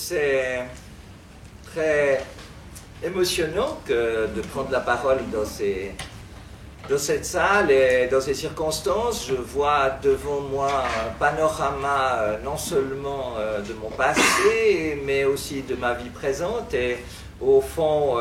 c'est très émotionnant de prendre la parole dans cette salle et dans ces circonstances. Je vois devant moi un panorama non seulement de mon passé, mais aussi de ma vie présente, et au fond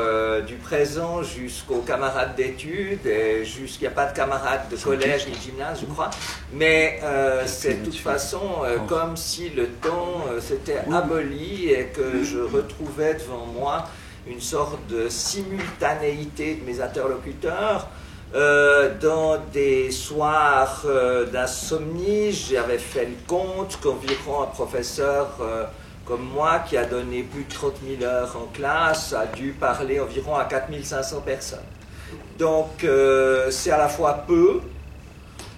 du présent jusqu'aux camarades d'études, et jusqu'il n'y a pas de camarades de collège ni de gymnase, je crois, mais c'est de toute façon comme si le temps s'était aboli et que je retrouvais devant moi une sorte de simultanéité de mes interlocuteurs. Dans des soirs d'insomnie, j'avais fait le compte qu'environ un professeur comme moi, qui a donné plus de 30 000 heures en classe, a dû parler environ à 4 500 personnes. Donc c'est à la fois peu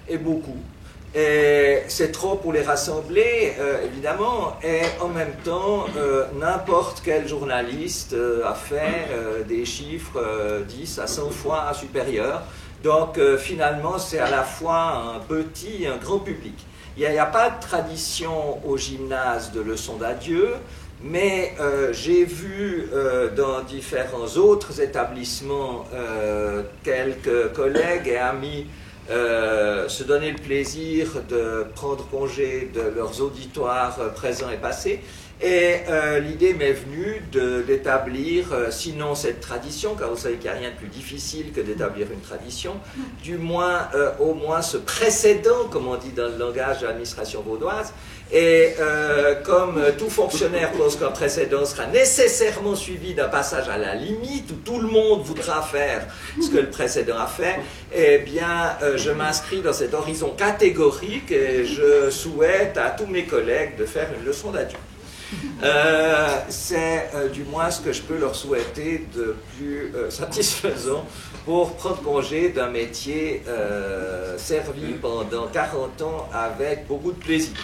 et beaucoup. Et c'est trop pour les rassembler, évidemment, et en même temps, n'importe quel journaliste a fait des chiffres 10 à 100 fois supérieurs. Donc finalement, c'est à la fois un petit et un grand public. Il n'y a pas de tradition au gymnase de leçons d'adieu, mais j'ai vu dans différents autres établissements quelques collègues et amis se donner le plaisir de prendre congé de leurs auditoires présents et passés. Et l'idée m'est venue d'établir, sinon cette tradition, car vous savez qu'il n'y a rien de plus difficile que d'établir une tradition, du moins, au moins ce précédent, comme on dit dans le langage de l'administration vaudoise. Et comme tout fonctionnaire pense qu'un précédent sera nécessairement suivi d'un passage à la limite, où tout le monde voudra faire ce que le précédent a fait, eh bien, je m'inscris dans cet horizon catégorique et je souhaite à tous mes collègues de faire une leçon d'adieu. C'est du moins ce que je peux leur souhaiter de plus satisfaisant pour prendre congé d'un métier servi pendant 40 ans avec beaucoup de plaisir.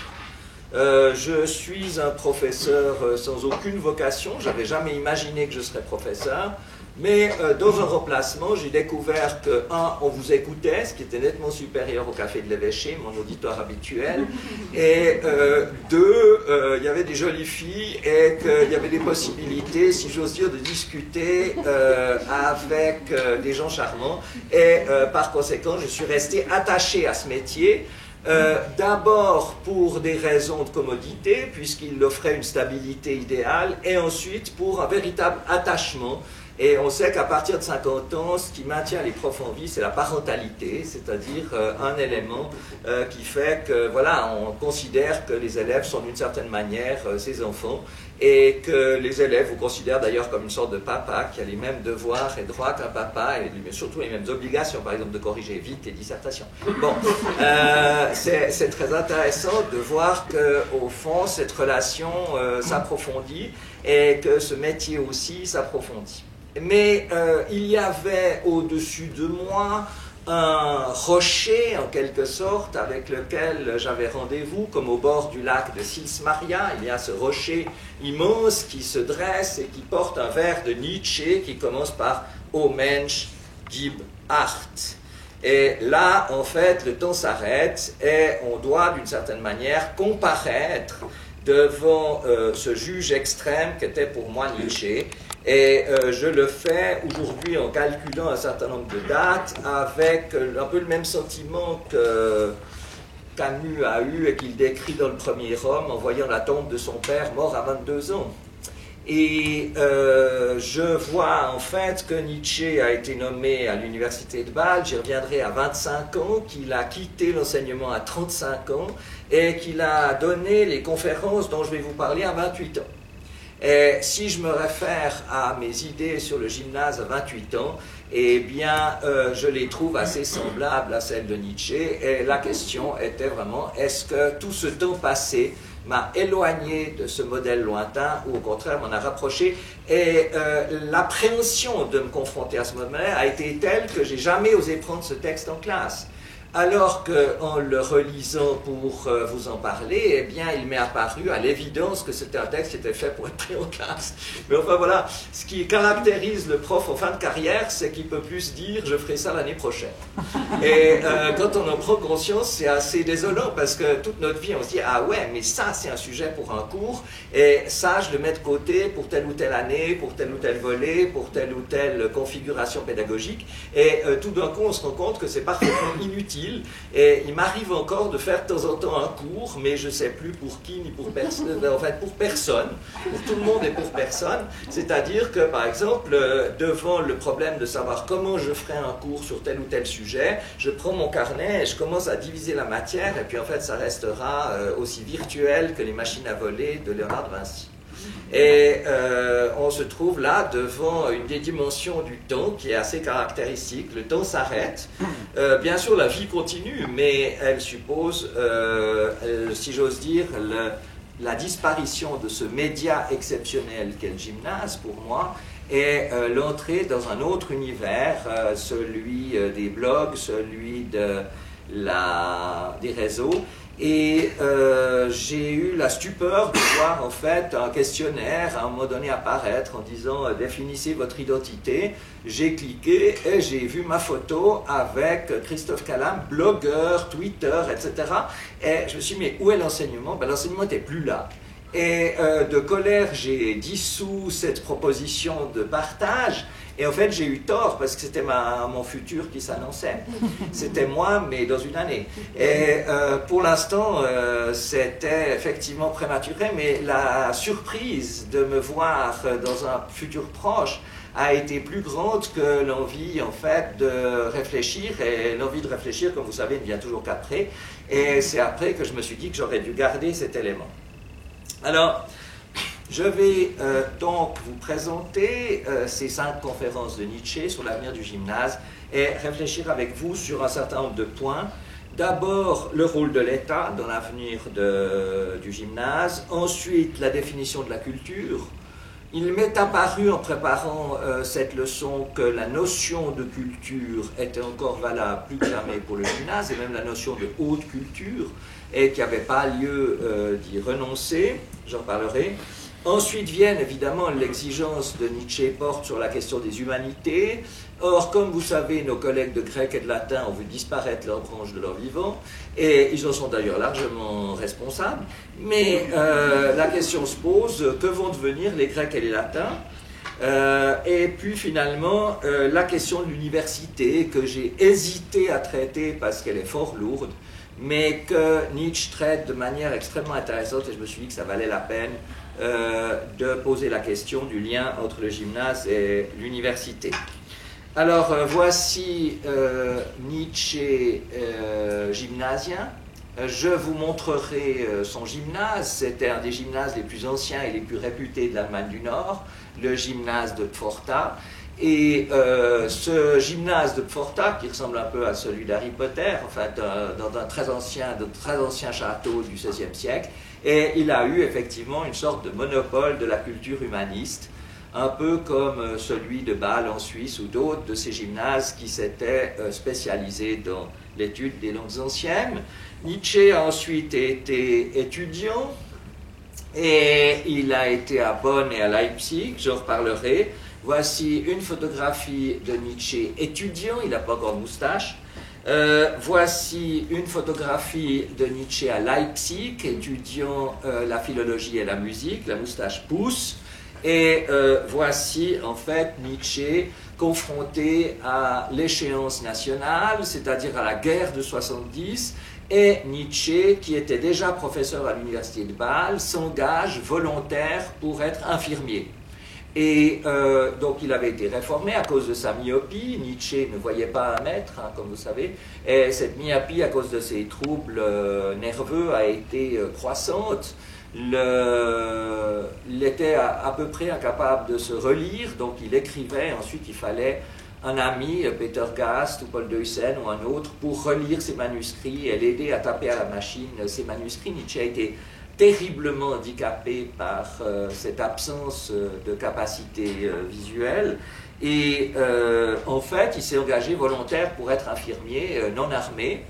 Je suis un professeur sans aucune vocation, j'avais jamais imaginé que je serais professeur, mais dans un remplacement, j'ai découvert que, un, on vous écoutait, ce qui était nettement supérieur au Café de l'Évêché, mon auditoire habituel, et deux, il y avait des jolies filles et qu'il y avait des possibilités, si j'ose dire, de discuter avec des gens charmants, et par conséquent, je suis resté attaché à ce métier. D'abord pour des raisons de commodité, puisqu'il offrait une stabilité idéale, et ensuite pour un véritable attachement. Et on sait qu'à partir de 50 ans, ce qui maintient les profs en vie, c'est la parentalité, c'est-à-dire un élément qui fait que, voilà, on considère que les élèves sont d'une certaine manière ses enfants, et que les élèves vous considèrent d'ailleurs comme une sorte de papa qui a les mêmes devoirs et droits qu'un papa, et surtout les mêmes obligations, par exemple de corriger vite les dissertations. Bon, c'est très intéressant de voir qu'au fond, cette relation s'approfondit, et que ce métier aussi s'approfondit. Mais il y avait au-dessus de moi un rocher, en quelque sorte, avec lequel j'avais rendez-vous, comme au bord du lac de Sils Maria. Il y a ce rocher immense qui se dresse et qui porte un vers de Nietzsche qui commence par « O Mensch, gib acht ». Et là, en fait, le temps s'arrête et on doit, d'une certaine manière, comparaître devant ce juge extrême qu'était pour moi Nietzsche. Et je le fais aujourd'hui en calculant un certain nombre de dates avec un peu le même sentiment que Camus a eu et qu'il décrit dans le premier Homme en voyant la tombe de son père mort à 22 ans. Et je vois en fait que Nietzsche a été nommé à l'université de Bâle, j'y reviendrai, à 25 ans, qu'il a quitté l'enseignement à 35 ans et qu'il a donné les conférences dont je vais vous parler à 28 ans. Et si je me réfère à mes idées sur le gymnase à 28 ans, eh bien, je les trouve assez semblables à celles de Nietzsche. Et la question était vraiment, est-ce que tout ce temps passé m'a éloigné de ce modèle lointain ou au contraire m'en a rapproché? Et l'appréhension de me confronter à ce modèle a été telle que j'ai jamais osé prendre ce texte en classe. Alors qu'en le relisant pour vous en parler, eh bien, il m'est apparu à l'évidence que c'était un texte qui était fait pour être pris en classe. Mais enfin voilà, ce qui caractérise le prof en fin de carrière, c'est qu'il peut plus dire « je ferai ça l'année prochaine ». Et quand on en prend conscience, c'est assez désolant parce que toute notre vie, on se dit « ah ouais, mais ça c'est un sujet pour un cours et ça je le mets de côté pour telle ou telle année, pour tel ou tel volet, pour telle ou telle configuration pédagogique ». Et tout d'un coup, on se rend compte que c'est parfaitement inutile. Et il m'arrive encore de faire de temps en temps un cours, mais je ne sais plus pour qui ni pour personne, en fait pour personne, pour tout le monde et pour personne. C'est-à-dire que, par exemple, devant le problème de savoir comment je ferai un cours sur tel ou tel sujet, je prends mon carnet et je commence à diviser la matière, et puis en fait ça restera aussi virtuel que les machines à voler de Léonard de Vinci. Et on se trouve là devant une des dimensions du temps qui est assez caractéristique. Le temps s'arrête. Bien sûr, la vie continue, mais elle suppose, si j'ose dire, la disparition de ce média exceptionnel qu'est le gymnase pour moi, et l'entrée dans un autre univers, celui des blogs, celui des réseaux. Et j'ai eu la stupeur de voir en fait un questionnaire à un moment donné apparaître en disant définissez votre identité. J'ai cliqué et j'ai vu ma photo avec Christophe Calam, blogueur, Twitter, etc. Et je me suis dit mais où est l'enseignement? Ben, l'enseignement n'était plus là. Et de colère, j'ai dissous cette proposition de partage. Et en fait, j'ai eu tort parce que c'était mon futur qui s'annonçait. C'était moi, mais dans une année. Et pour l'instant, c'était effectivement prématuré, mais la surprise de me voir dans un futur proche a été plus grande que l'envie, en fait, de réfléchir. Et l'envie de réfléchir, comme vous savez, ne vient toujours qu'après. Et c'est après que je me suis dit que j'aurais dû garder cet élément. Alors, je vais donc vous présenter ces 5 conférences de Nietzsche sur l'avenir du gymnase et réfléchir avec vous sur un certain nombre de points. D'abord, le rôle de l'État dans l'avenir du gymnase. Ensuite, la définition de la culture. Il m'est apparu en préparant cette leçon que la notion de culture était encore valable plus que jamais pour le gymnase, et même la notion de haute culture, et qu'il n'y avait pas lieu d'y renoncer. J'en parlerai. Ensuite viennent évidemment l'exigence de Nietzsche porte sur la question des humanités. Or, comme vous savez, nos collègues de grec et de latin ont vu disparaître leur branche de leur vivant, et ils en sont d'ailleurs largement responsables. Mais la question se pose, que vont devenir les grecs et les latins? Et puis finalement, la question de l'université, que j'ai hésité à traiter parce qu'elle est fort lourde, mais que Nietzsche traite de manière extrêmement intéressante, et je me suis dit que ça valait la peine de poser la question du lien entre le gymnase et l'université. Alors voici Nietzsche gymnasien. Je vous montrerai son gymnase. C'était un des gymnases les plus anciens et les plus réputés de l'Allemagne du Nord, le gymnase de Pforta. Et ce gymnase de Pforta, qui ressemble un peu à celui d'Harry Potter, enfin dans un très ancien château du XVIe siècle, et il a eu effectivement une sorte de monopole de la culture humaniste, un peu comme celui de Bâle en Suisse ou d'autres de ces gymnases qui s'étaient spécialisés dans l'étude des langues anciennes. Nietzsche a ensuite été étudiant, et il a été à Bonn et à Leipzig, j'en reparlerai. Voici une photographie de Nietzsche étudiant, il n'a pas encore de moustache. Voici une photographie de Nietzsche à Leipzig, étudiant la philologie et la musique, la moustache pousse. Et voici en fait Nietzsche confronté à l'échéance nationale, c'est-à-dire à la guerre de 70, et Nietzsche, qui était déjà professeur à l'université de Bâle, s'engage volontaire pour être infirmier. Et donc il avait été réformé à cause de sa myopie. Nietzsche ne voyait pas 1 mètre, hein, comme vous savez, et cette myopie, à cause de ses troubles nerveux, a été croissante. Il était à peu près incapable de se relire, donc il écrivait. Ensuite, il fallait un ami, Peter Gast ou Paul Deussen ou un autre, pour relire ses manuscrits et l'aider à taper à la machine ses manuscrits. Nietzsche a été terriblement handicapé par cette absence de capacité visuelle, et en fait il s'est engagé volontaire pour être infirmier non armé,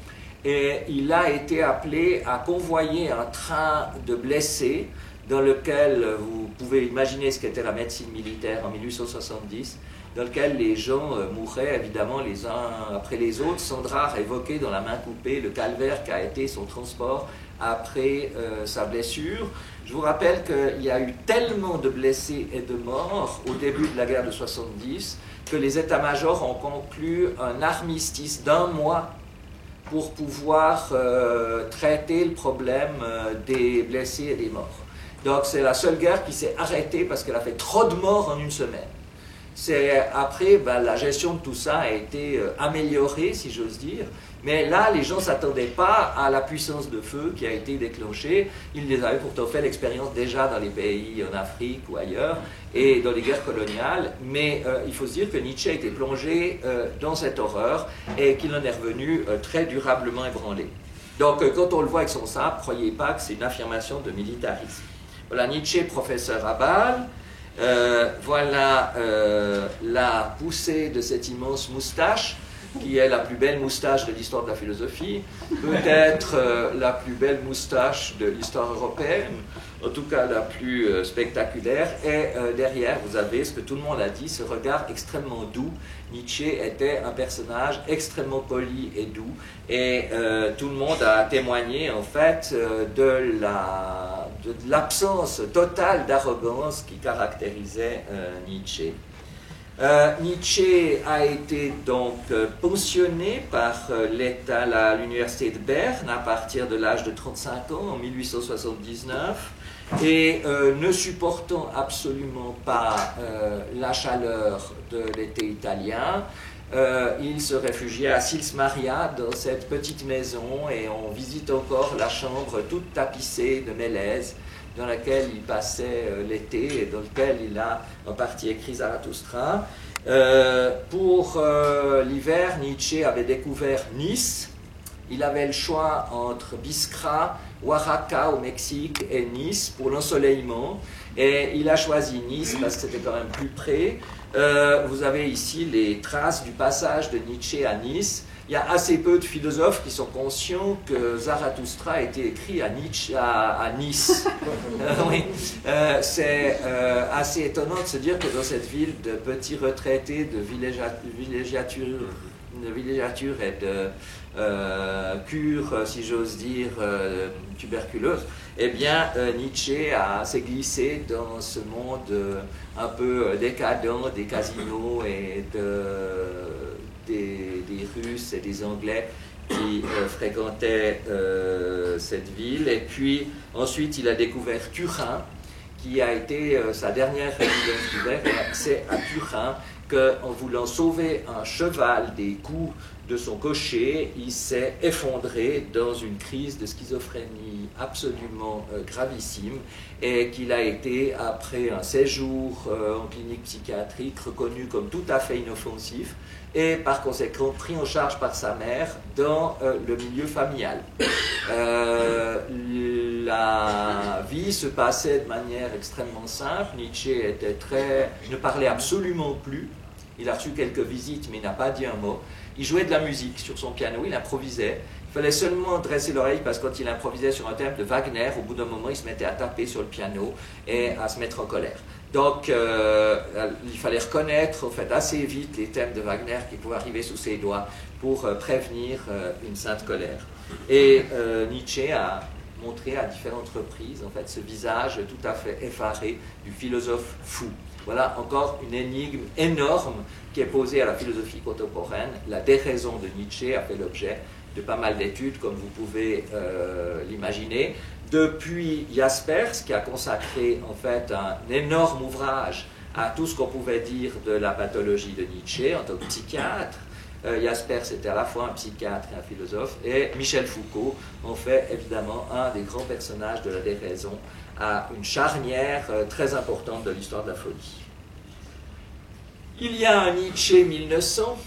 et il a été appelé à convoyer un train de blessés dans lequel, vous pouvez imaginer ce qu'était la médecine militaire en 1870, dans lequel les gens mouraient évidemment les uns après les autres. Sandrard a évoqué dans La main coupée le calvaire qu'a été son transport après sa blessure. Je vous rappelle qu'il y a eu tellement de blessés et de morts au début de la guerre de 70 que les états-majors ont conclu un armistice d'1 mois pour pouvoir traiter le problème des blessés et des morts. Donc c'est la seule guerre qui s'est arrêtée parce qu'elle a fait trop de morts en une semaine. Après, la gestion de tout ça a été améliorée, si j'ose dire, mais là, les gens ne s'attendaient pas à la puissance de feu qui a été déclenchée. Ils les avaient pourtant fait l'expérience déjà dans les pays en Afrique ou ailleurs, et dans les guerres coloniales, mais il faut se dire que Nietzsche a été plongé dans cette horreur et qu'il en est revenu très durablement ébranlé. Donc, quand on le voit avec son sabre, ne croyez pas que c'est une affirmation de militarisme. Voilà Nietzsche, professeur à Bâle. Voilà la poussée de cette immense moustache, qui est la plus belle moustache de l'histoire de la philosophie, peut-être la plus belle moustache de l'histoire européenne, en tout cas la plus spectaculaire. Et derrière, vous avez ce que tout le monde a dit, ce regard extrêmement doux. Nietzsche était un personnage extrêmement poli et doux, et tout le monde a témoigné en fait de l'absence totale d'arrogance qui caractérisait Nietzsche. Nietzsche a été donc pensionné par l'État à l'université de Berne à partir de l'âge de 35 ans en 1879, et ne supportant absolument pas la chaleur de l'été italien, il se réfugiait à Sils Maria dans cette petite maison, et on visite encore la chambre toute tapissée de mélèzes dans laquelle il passait l'été et dans lequel il a en partie écrit Zarathustra. Pour l'hiver, Nietzsche avait découvert Nice. Il avait le choix entre Biskra, Oaxaca au Mexique et Nice pour l'ensoleillement, et il a choisi Nice parce que c'était quand même plus près. Vous avez ici les traces du passage de Nietzsche à Nice. Il y a assez peu de philosophes qui sont conscients que Zarathustra a été écrit à Nice. Oui. C'est assez étonnant de se dire que dans cette ville de petits retraités de villégiature et de cure, si j'ose dire, tuberculose, eh bien, Nietzsche s'est glissé dans ce monde un peu décadent des casinos et des Russes et des Anglais qui fréquentaient cette ville. Et puis ensuite il a découvert Turin, qui a été sa dernière résidence d'hiver. C'est à Turin qu'en voulant sauver un cheval des coups de son cocher, il s'est effondré dans une crise de schizophrénie absolument gravissime, et qu'il a été, après un séjour en clinique psychiatrique, reconnu comme tout à fait inoffensif, et par conséquent pris en charge par sa mère dans le milieu familial. La vie se passait de manière extrêmement simple. Nietzsche ne parlait absolument plus. Il a reçu quelques visites, mais il n'a pas dit un mot. Il jouait de la musique sur son piano, il improvisait. Il fallait seulement dresser l'oreille, parce que quand il improvisait sur un thème de Wagner, au bout d'un moment, il se mettait à taper sur le piano et à se mettre en colère. Donc, il fallait reconnaître, en fait, assez vite les thèmes de Wagner qui pouvaient arriver sous ses doigts pour prévenir une sainte colère. Et Nietzsche a montré à différentes reprises, en fait, ce visage tout à fait effaré du philosophe fou. Voilà encore une énigme énorme qui est posée à la philosophie contemporaine. La déraison de Nietzsche a fait l'objet de pas mal d'études, comme vous pouvez l'imaginer. Depuis Jaspers, qui a consacré en fait un énorme ouvrage à tout ce qu'on pouvait dire de la pathologie de Nietzsche en tant que psychiatre. Jaspers était à la fois un psychiatre et un philosophe, et Michel Foucault en fait évidemment un des grands personnages de la déraison, à une charnière très importante de l'histoire de la folie. Il y a un Nietzsche 1900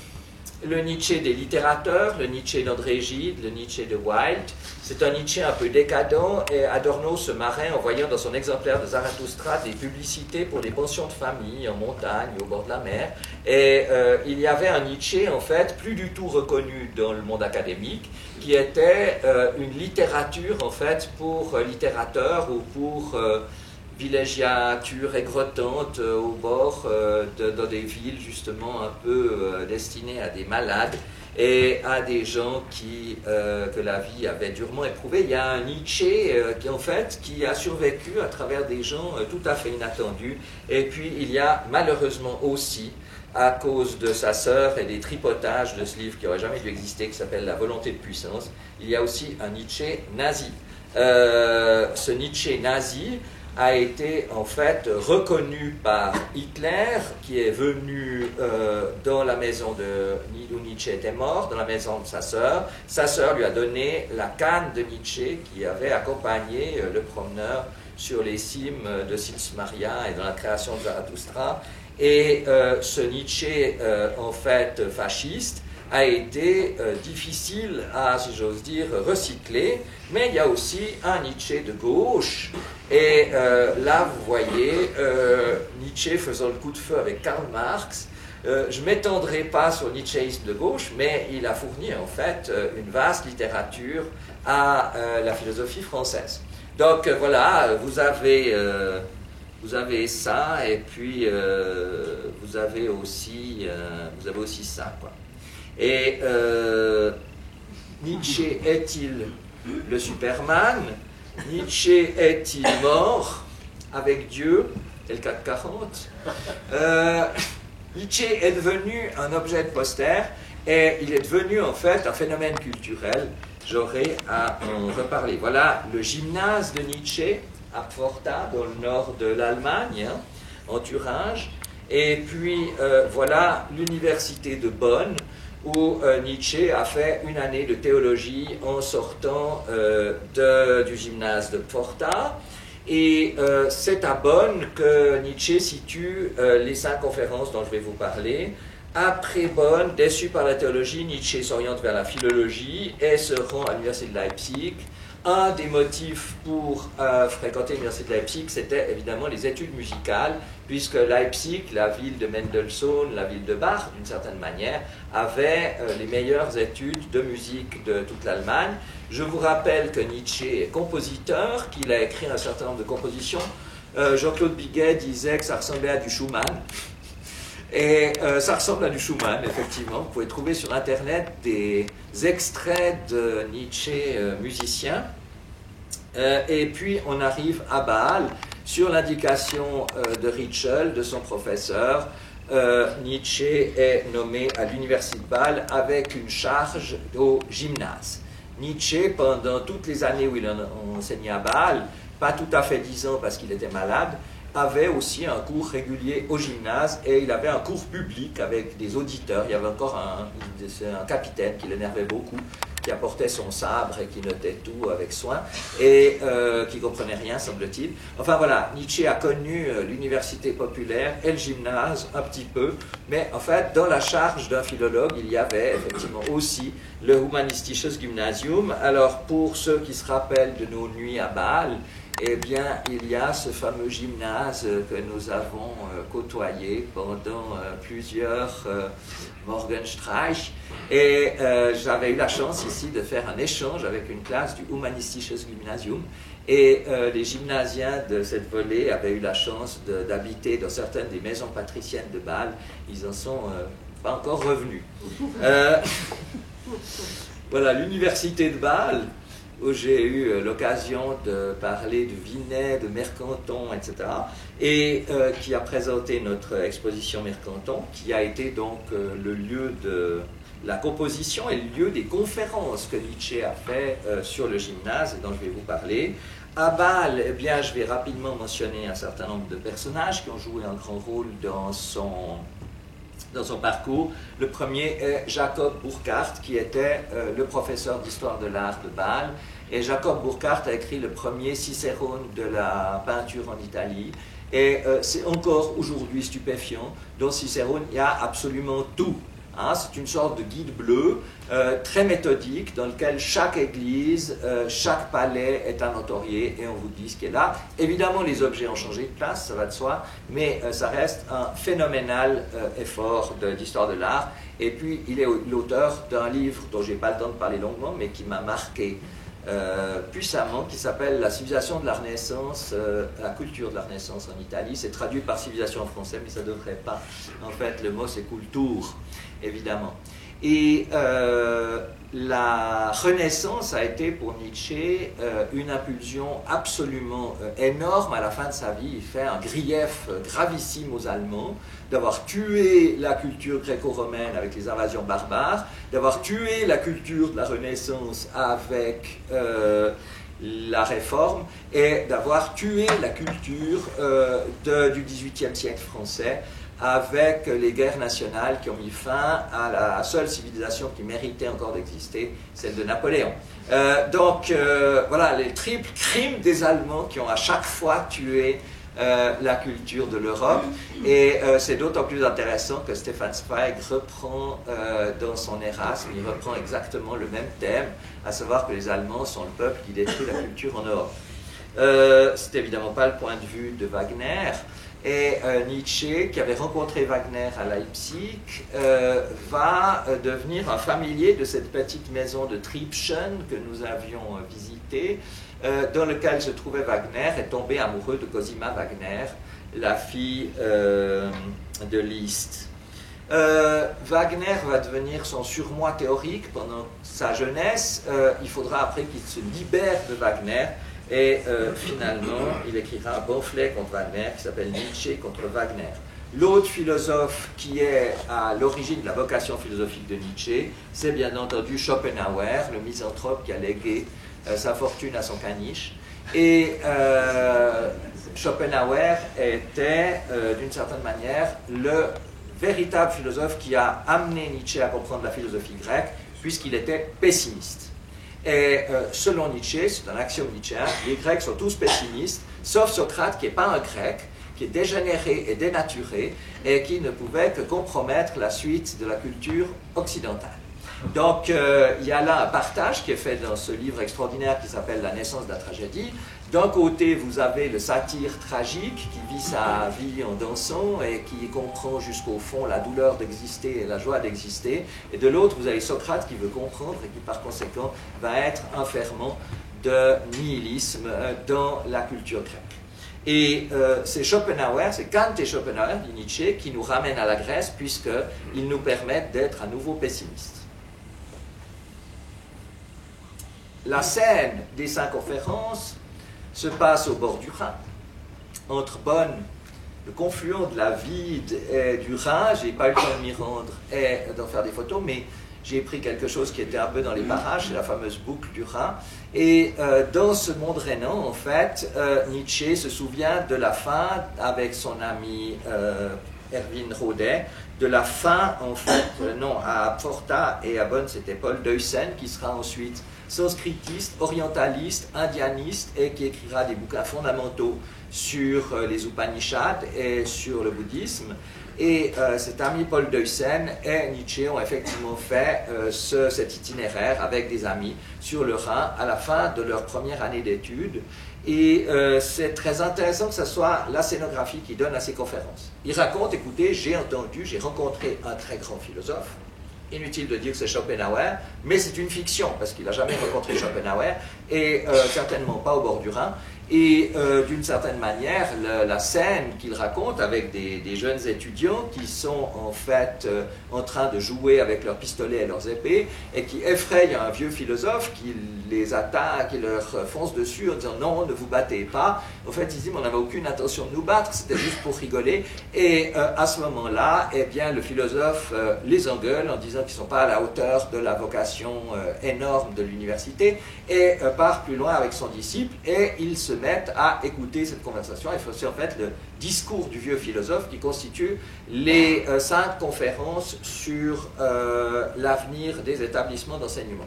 le Nietzsche des littérateurs, le Nietzsche d'André Gide, le Nietzsche de Wilde. C'est un Nietzsche un peu décadent et Adorno se marrait en voyant dans son exemplaire de Zarathustra des publicités pour des pensions de famille en montagne, au bord de la mer. Et il y avait un Nietzsche, en fait, plus du tout reconnu dans le monde académique, qui était une littérature, en fait, pour littérateurs ou pour villégiatures égrottantes au bord dans des villes justement un peu destinées à des malades et à des gens que la vie avait durement éprouvé. Il y a un Nietzsche qui a survécu à travers des gens tout à fait inattendus. Et puis il y a malheureusement aussi, à cause de sa sœur et des tripotages de ce livre qui n'aurait jamais dû exister, qui s'appelle La volonté de puissance, il y a aussi un Nietzsche nazi. Ce Nietzsche nazi a été en fait reconnu par Hitler, qui est venu dans la maison où Nietzsche était mort, dans la maison de sa sœur. Sa sœur lui a donné la canne de Nietzsche qui avait accompagné le promeneur sur les cimes de Sils Maria et dans la création de Zarathustra. Et ce Nietzsche, en fait, fasciste, a été difficile à, si j'ose dire, recycler, mais il y a aussi un Nietzsche de gauche, et là vous voyez Nietzsche faisant le coup de feu avec Karl Marx. Je ne m'étendrai pas sur le nietzschéisme de gauche, mais il a fourni en fait une vaste littérature à la philosophie française. Donc voilà, vous avez ça, et puis vous avez aussi ça, quoi. Et Nietzsche est-il le Superman? Nietzsche est-il mort avec Dieu? C'est le 440. Nietzsche est devenu un objet de poster et il est devenu en fait un phénomène culturel. J'aurai à en reparler. Voilà le gymnase de Nietzsche à Pforta, dans le nord de l'Allemagne, hein, en Thuringe. Et puis voilà l'université de Bonn, où Nietzsche a fait une année de théologie en sortant du gymnase de Pforta. Et c'est à Bonn que Nietzsche situe les 5 conférences dont je vais vous parler. Après Bonn, déçu par la théologie, Nietzsche s'oriente vers la philologie et se rend à l'université de Leipzig. Un des motifs pour fréquenter l'université de Leipzig, c'était évidemment les études musicales, puisque Leipzig, la ville de Mendelssohn, la ville de Bach, d'une certaine manière, avait les meilleures études de musique de toute l'Allemagne. Je vous rappelle que Nietzsche est compositeur, qu'il a écrit un certain nombre de compositions. Jean-Claude Biguet disait que ça ressemblait à du Schumann. Et ça ressemble à du Schumann, effectivement. Vous pouvez trouver sur Internet des extraits de Nietzsche musicien. Et puis on arrive à Bâle, sur l'indication de Ritschl, de son professeur. Nietzsche est nommé à l'université de Bâle avec une charge au gymnase. Nietzsche, pendant toutes les années où il enseignait à Bâle, pas tout à fait 10 ans parce qu'il était malade, avait aussi un cours régulier au gymnase, et il avait un cours public avec des auditeurs. Il y avait encore un capitaine qui l'énervait beaucoup, qui apportait son sabre et qui notait tout avec soin, et qui ne comprenait rien, semble-t-il. Enfin voilà, Nietzsche a connu l'université populaire et le gymnase un petit peu, mais en fait, dans la charge d'un philologue, il y avait effectivement aussi le Humanistisches Gymnasium. Alors, pour ceux qui se rappellent de nos nuits à Bâle, eh bien, il y a ce fameux gymnase que nous avons côtoyé pendant plusieurs Morgenstreich. Et j'avais eu la chance ici de faire un échange avec une classe du Humanistisches Gymnasium. Et les gymnasiens de cette volée avaient eu la chance d'habiter dans certaines des maisons patriciennes de Bâle. Ils en sont pas encore revenus. Voilà, l'université de Bâle, où j'ai eu l'occasion de parler de Vinet, de Mercanton, etc., et qui a présenté notre exposition Mercanton, qui a été donc le lieu de la composition et le lieu des conférences que Nietzsche a fait sur le gymnase, et dont je vais vous parler. À Bâle, eh bien, je vais rapidement mentionner un certain nombre de personnages qui ont joué un grand rôle dans son parcours. Le premier est Jacob Burckhardt, qui était le professeur d'histoire de l'art de Bâle. Et Jacob Burckhardt a écrit le premier Cicérone de la peinture en Italie. Et c'est encore aujourd'hui stupéfiant. Dans Cicérone, il y a absolument tout. Hein, c'est une sorte de guide bleu très méthodique dans lequel chaque église, chaque palais est inventorié et on vous dit ce qui est là. Évidemment, les objets ont changé de place, ça va de soi, mais ça reste un phénoménal effort d'histoire de l'art. Et puis, il est l'auteur d'un livre dont je n'ai pas le temps de parler longuement, mais qui m'a marqué puissamment, qui s'appelle La civilisation de la Renaissance, la culture de la Renaissance en Italie. C'est traduit par civilisation en français, mais ça ne devrait pas. En fait, le mot c'est culture, évidemment. Et la Renaissance a été pour Nietzsche une impulsion absolument énorme. À la fin de sa vie, il fait un grief gravissime aux Allemands d'avoir tué la culture gréco-romaine avec les invasions barbares, d'avoir tué la culture de la Renaissance avec la Réforme et d'avoir tué la culture du XVIIIe siècle français avec les guerres nationales qui ont mis fin à la seule civilisation qui méritait encore d'exister, celle de Napoléon. Donc voilà, les triples crimes des Allemands qui ont à chaque fois tué la culture de l'Europe. Et c'est d'autant plus intéressant que Stefan Zweig reprend dans son Erasme, il reprend exactement le même thème, à savoir que les Allemands sont le peuple qui détruit la culture en Europe. C'est évidemment pas le point de vue de Wagner. Et Nietzsche, qui avait rencontré Wagner à Leipzig, va devenir un familier de cette petite maison de Triebschen que nous avions visitée, dans lequel se trouvait Wagner, et tombé amoureux de Cosima Wagner, la fille de Liszt. Wagner va devenir son surmoi théorique pendant sa jeunesse. Il faudra après qu'il se libère de Wagner. Et finalement, il écrira un pamphlet contre Wagner qui s'appelle Nietzsche contre Wagner. L'autre philosophe qui est à l'origine de la vocation philosophique de Nietzsche, c'est bien entendu Schopenhauer, le misanthrope qui a légué sa fortune à son caniche. Et Schopenhauer était, d'une certaine manière, le véritable philosophe qui a amené Nietzsche à comprendre la philosophie grecque, puisqu'il était pessimiste. Et selon Nietzsche, c'est un axiome nietzschéen, les Grecs sont tous pessimistes, sauf Socrate qui n'est pas un Grec, qui est dégénéré et dénaturé, et qui ne pouvait que compromettre la suite de la culture occidentale. Donc il y a là un partage qui est fait dans ce livre extraordinaire qui s'appelle La naissance de la tragédie. D'un côté, vous avez le satyre tragique qui vit sa vie en dansant et qui comprend jusqu'au fond la douleur d'exister et la joie d'exister. Et de l'autre, vous avez Socrate qui veut comprendre et qui par conséquent va être un ferment de nihilisme dans la culture grecque. Et c'est Schopenhauer, c'est Kant et Schopenhauer, dit Nietzsche, qui nous ramènent à la Grèce puisqu'ils nous permettent d'être à nouveau pessimistes. La scène des 5 conférences se passe au bord du Rhin, entre Bonn, le confluent de la Vide et du Rhin. Je n'ai pas eu le temps de m'y rendre et d'en faire des photos, mais j'ai pris quelque chose qui était un peu dans les parages, c'est la fameuse boucle du Rhin. Et dans ce monde rhénan, en fait, Nietzsche se souvient de la fin, avec son ami Erwin Rodet, de la fin, en fait, non, à Pforta et à Bonn, c'était Paul Deussen, qui sera ensuite sanskritiste, orientaliste, indianiste, et qui écrira des bouquins fondamentaux sur les Upanishads et sur le bouddhisme. Et cet ami Paul Deussen et Nietzsche ont effectivement fait cet itinéraire avec des amis sur le Rhin à la fin de leur première année d'études. Et c'est très intéressant que ce soit la scénographie qui donne à ces conférences. Il raconte, écoutez, j'ai rencontré un très grand philosophe. Inutile de dire que c'est Schopenhauer, mais c'est une fiction, parce qu'il n'a jamais rencontré Schopenhauer, et certainement pas au bord du Rhin. Et d'une certaine manière, la scène qu'il raconte avec des jeunes étudiants qui sont en fait en train de jouer avec leurs pistolets et leurs épées, et qui effrayent un vieux philosophe qui les attaque, qui leur fonce dessus en disant « non, ne vous battez pas ». En fait, ils disent « on n'avait aucune intention de nous battre, c'était juste pour rigoler ». Et à ce moment-là, eh bien, le philosophe les engueule en disant qu'ils ne sont pas à la hauteur de la vocation énorme de l'université, et part plus loin avec son disciple, et ils se mettent à écouter cette conversation. Et c'est en fait le discours du vieux philosophe qui constitue les 5 conférences sur l'avenir des établissements d'enseignement.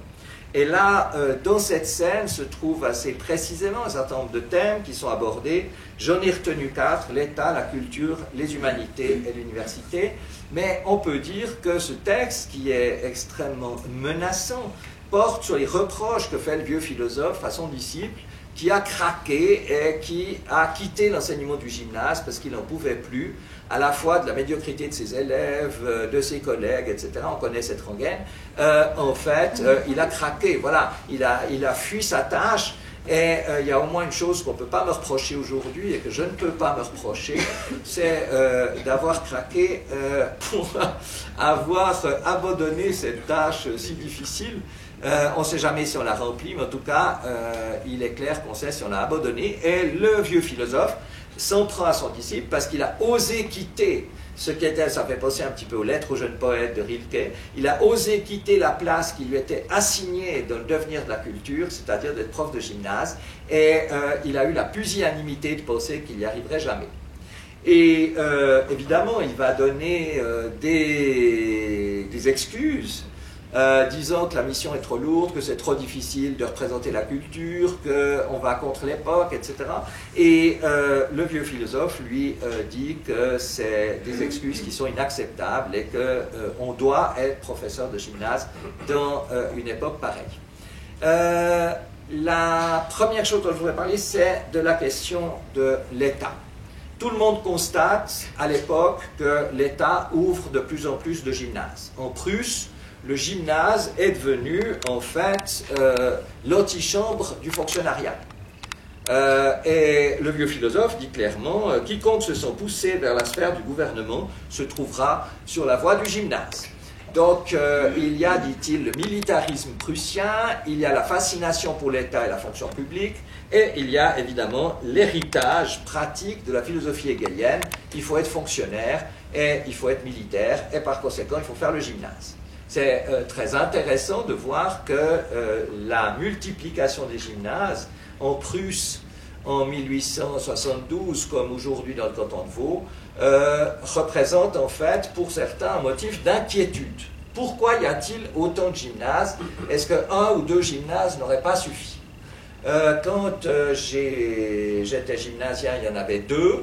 Et là, dans cette scène, se trouvent assez précisément un certain nombre de thèmes qui sont abordés. J'en ai retenu 4, l'État, la culture, les humanités et l'université. Mais on peut dire que ce texte, qui est extrêmement menaçant, porte sur les reproches que fait le vieux philosophe à son disciple, qui a craqué et qui a quitté l'enseignement du gymnase parce qu'il n'en pouvait plus, à la fois de la médiocrité de ses élèves, de ses collègues, etc. On connaît cette rengaine. En fait, il a craqué, voilà, il a fui sa tâche. Et il y a au moins une chose qu'on ne peut pas me reprocher aujourd'hui et que je ne peux pas me reprocher, c'est d'avoir craqué pour avoir abandonné cette tâche si difficile. On ne sait jamais si on l'a remplie, mais en tout cas, il est clair qu'on sait si on l'a abandonné. Et le vieux philosophe s'en prend à son disciple parce qu'il a osé quitter ce qui était, ça fait penser un petit peu aux Lettres aux jeunes poètes de Rilke, il a osé quitter la place qui lui était assignée dans le devenir de la culture, c'est-à-dire d'être prof de gymnase, et il a eu la pusillanimité de penser qu'il n'y arriverait jamais. Et évidemment, il va donner des excuses, disant que la mission est trop lourde, que c'est trop difficile de représenter la culture, qu'on va contre l'époque, etc. Et le vieux philosophe, lui, dit que c'est des excuses qui sont inacceptables et qu'on doit être professeur de gymnase dans une époque pareille. La première chose dont je voudrais parler, c'est de la question de l'État. Tout le monde constate à l'époque que l'État ouvre de plus en plus de gymnases. En Prusse, le gymnase est devenu en fait l'antichambre du fonctionnariat. Et le vieux philosophe dit clairement quiconque se sent poussé vers la sphère du gouvernement se trouvera sur la voie du gymnase. Donc il y a, dit-il, le militarisme prussien, il y a la fascination pour l'État et la fonction publique, et il y a évidemment l'héritage pratique de la philosophie hegelienne. Il faut être fonctionnaire et il faut être militaire, et par conséquent il faut faire le gymnase. C'est très intéressant de voir que la multiplication des gymnases en Prusse en 1872, comme aujourd'hui dans le canton de Vaud, représente en fait pour certains un motif d'inquiétude. Pourquoi y a-t-il autant de gymnases? Est-ce qu'un ou deux gymnases n'auraient pas suffi? Quand j'étais gymnasien, il y en avait 2.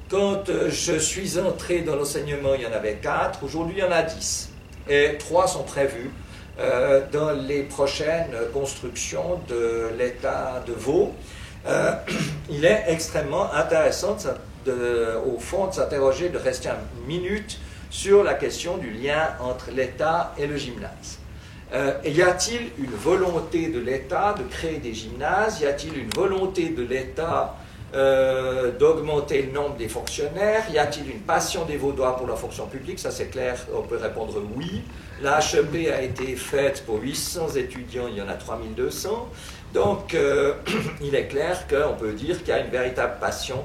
Quand je suis entré dans l'enseignement, il y en avait 4. Aujourd'hui, il y en a 10. Et 3 sont prévus dans les prochaines constructions de l'État de Vaud. Il est extrêmement intéressant, au fond, de s'interroger, de rester une minute sur la question du lien entre l'État et le gymnase. Y a-t-il une volonté de l'État de créer des gymnases? Y a-t-il une volonté de l'État d'augmenter le nombre des fonctionnaires? Y a-t-il une passion des Vaudois pour la fonction publique? Ça c'est clair, on peut répondre oui. La HEP a été faite pour 800 étudiants, il y en a 3200. Donc il est clair qu'on peut dire qu'il y a une véritable passion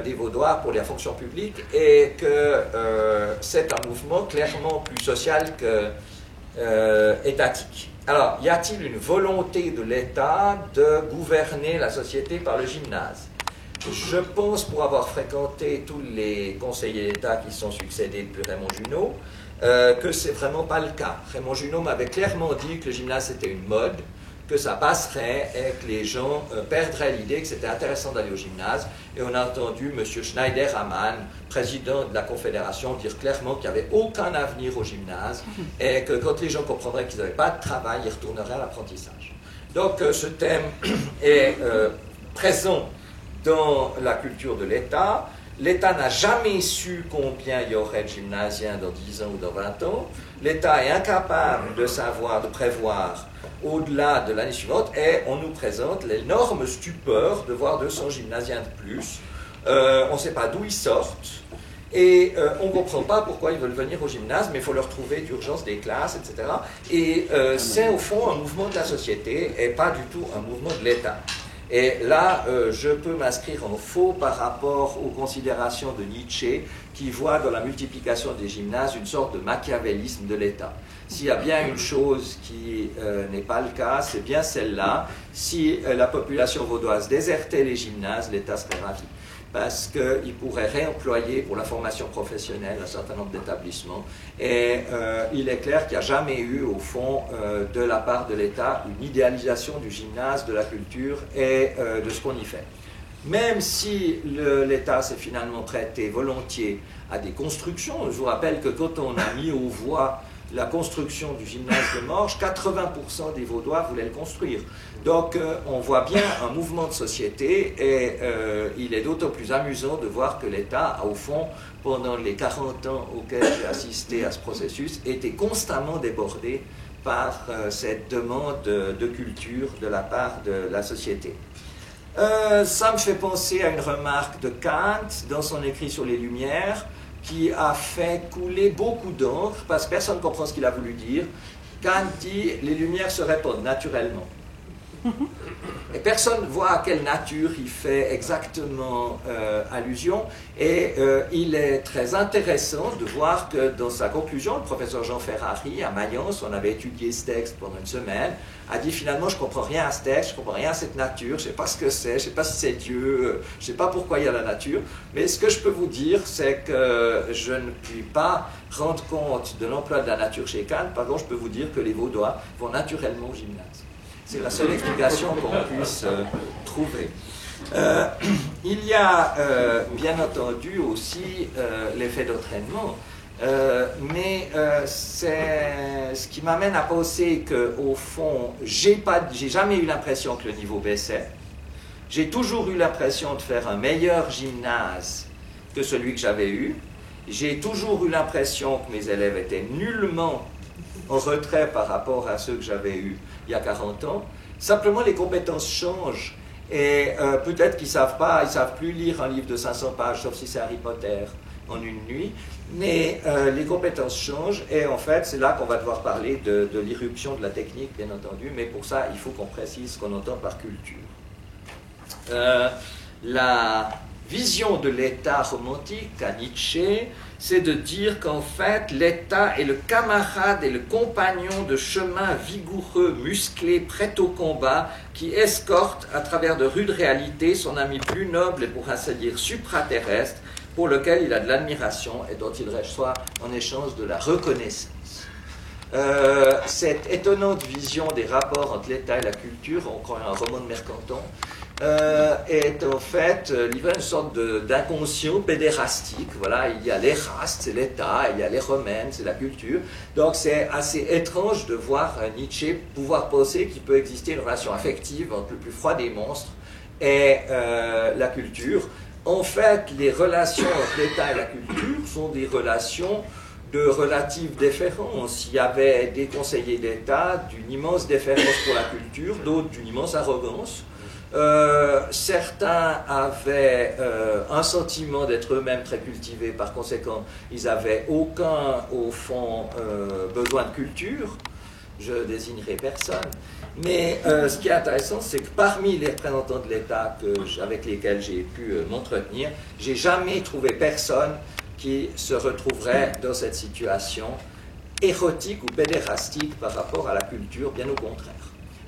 des Vaudois pour la fonction publique et que c'est un mouvement clairement plus social que étatique. Alors, y a-t-il une volonté de l'État de gouverner la société par le gymnase? Je pense, pour avoir fréquenté tous les conseillers d'État qui sont succédés depuis Raymond Junot, que c'est vraiment pas le cas. Raymond Junot m'avait clairement dit que le gymnase était une mode, que ça passerait et que les gens perdraient l'idée que c'était intéressant d'aller au gymnase. Et on a entendu M. Schneider-Hamann, président de la Confédération, dire clairement qu'il n'y avait aucun avenir au gymnase et que quand les gens comprendraient qu'ils n'avaient pas de travail, ils retourneraient à l'apprentissage. Donc ce thème est présent dans la culture de l'État. L'État n'a jamais su combien il y aurait de gymnasiens dans 10 ans ou dans 20 ans. L'État est incapable de savoir, de prévoir au-delà de l'année suivante, et on nous présente l'énorme stupeur de voir 200 gymnasiens de plus. On ne sait pas d'où ils sortent, et on ne comprend pas pourquoi ils veulent venir au gymnase, mais il faut leur trouver d'urgence des classes, etc. Et c'est au fond un mouvement de la société, et pas du tout un mouvement de l'État. Et là, je peux m'inscrire en faux par rapport aux considérations de Nietzsche, qui voit dans la multiplication des gymnases une sorte de machiavélisme de l'État. S'il y a bien une chose qui n'est pas le cas, c'est bien celle-là. Si la population vaudoise désertait les gymnases, l'État serait ravi. parce qu'il pourrait réemployer pour la formation professionnelle un certain nombre d'établissements. Et il est clair qu'il n'y a jamais eu, au fond, de la part de l'État, une idéalisation du gymnase, de la culture et de ce qu'on y fait. Même si l'État s'est finalement prêté volontiers à des constructions, je vous rappelle que quand on a mis aux voies la construction du gymnase de Morges, 80% des Vaudois voulaient le construire. Donc on voit bien un mouvement de société et il est d'autant plus amusant de voir que l'État a au fond, pendant les 40 ans auxquels j'ai assisté à ce processus, été constamment débordé par cette demande de culture de la part de la société. Ça me fait penser à une remarque de Kant dans son écrit sur les Lumières, qui a fait couler beaucoup d'encre, parce que personne ne comprend ce qu'il a voulu dire. Kant dit « les lumières se répandent naturellement ». Et personne ne voit à quelle nature il fait exactement allusion. Et il est très intéressant de voir que dans sa conclusion, le professeur Jean Ferrari, à Mayence, on avait étudié ce texte pendant une semaine, a dit finalement je ne comprends rien à ce texte, je ne comprends rien à cette nature, je ne sais pas ce que c'est, je ne sais pas si c'est Dieu, je ne sais pas pourquoi il y a la nature, mais ce que je peux vous dire, c'est que je ne puis pas rendre compte de l'emploi de la nature chez Kant. Par contre, je peux vous dire que les Vaudois vont naturellement au gymnase. C'est la seule explication qu'on puisse trouver. Il y a bien entendu aussi l'effet d'entraînement, mais c'est ce qui m'amène à penser qu'au fond, j'ai jamais eu l'impression que le niveau baissait. J'ai toujours eu l'impression de faire un meilleur gymnase que celui que j'avais eu. J'ai toujours eu l'impression que mes élèves étaient nullement en retrait par rapport à ceux que j'avais eus il y a 40 ans. Simplement, les compétences changent. Et peut-être qu'ils ne savent pas, ils ne savent plus lire un livre de 500 pages, sauf si c'est Harry Potter en une nuit. Mais les compétences changent. Et en fait, c'est là qu'on va devoir parler de l'irruption de la technique, bien entendu. Mais pour ça, il faut qu'on précise ce qu'on entend par culture. La vision de l'État romantique à Nietzsche, c'est de dire qu'en fait, l'État est le camarade et le compagnon de chemin vigoureux, musclé, prêt au combat, qui escorte à travers de rudes réalités son ami plus noble et pour ainsi dire supraterrestre, pour lequel il a de l'admiration et dont il reçoit en échange de la reconnaissance. Cette étonnante vision des rapports entre l'État et la culture, on croit un roman de Mercanton, est en fait livré une sorte d'inconscient pédérastique. Voilà, il y a les rastes, c'est l'État, il y a les romaines, c'est la culture. Donc c'est assez étrange de voir Nietzsche pouvoir penser qu'il peut exister une relation affective entre le plus froid des monstres et la culture. En fait, les relations entre l'État et la culture sont des relations de relative déférence. Il y avait des conseillers d'État d'une immense déférence pour la culture, d'autres d'une immense arrogance. Certains avaient un sentiment d'être eux-mêmes très cultivés, par conséquent, ils n'avaient aucun, au fond, besoin de culture. Je désignerai personne. Mais ce qui est intéressant, c'est que parmi les représentants de l'État avec lesquels j'ai pu m'entretenir, j'ai jamais trouvé personne qui se retrouverait dans cette situation érotique ou pédérastique par rapport à la culture, bien au contraire.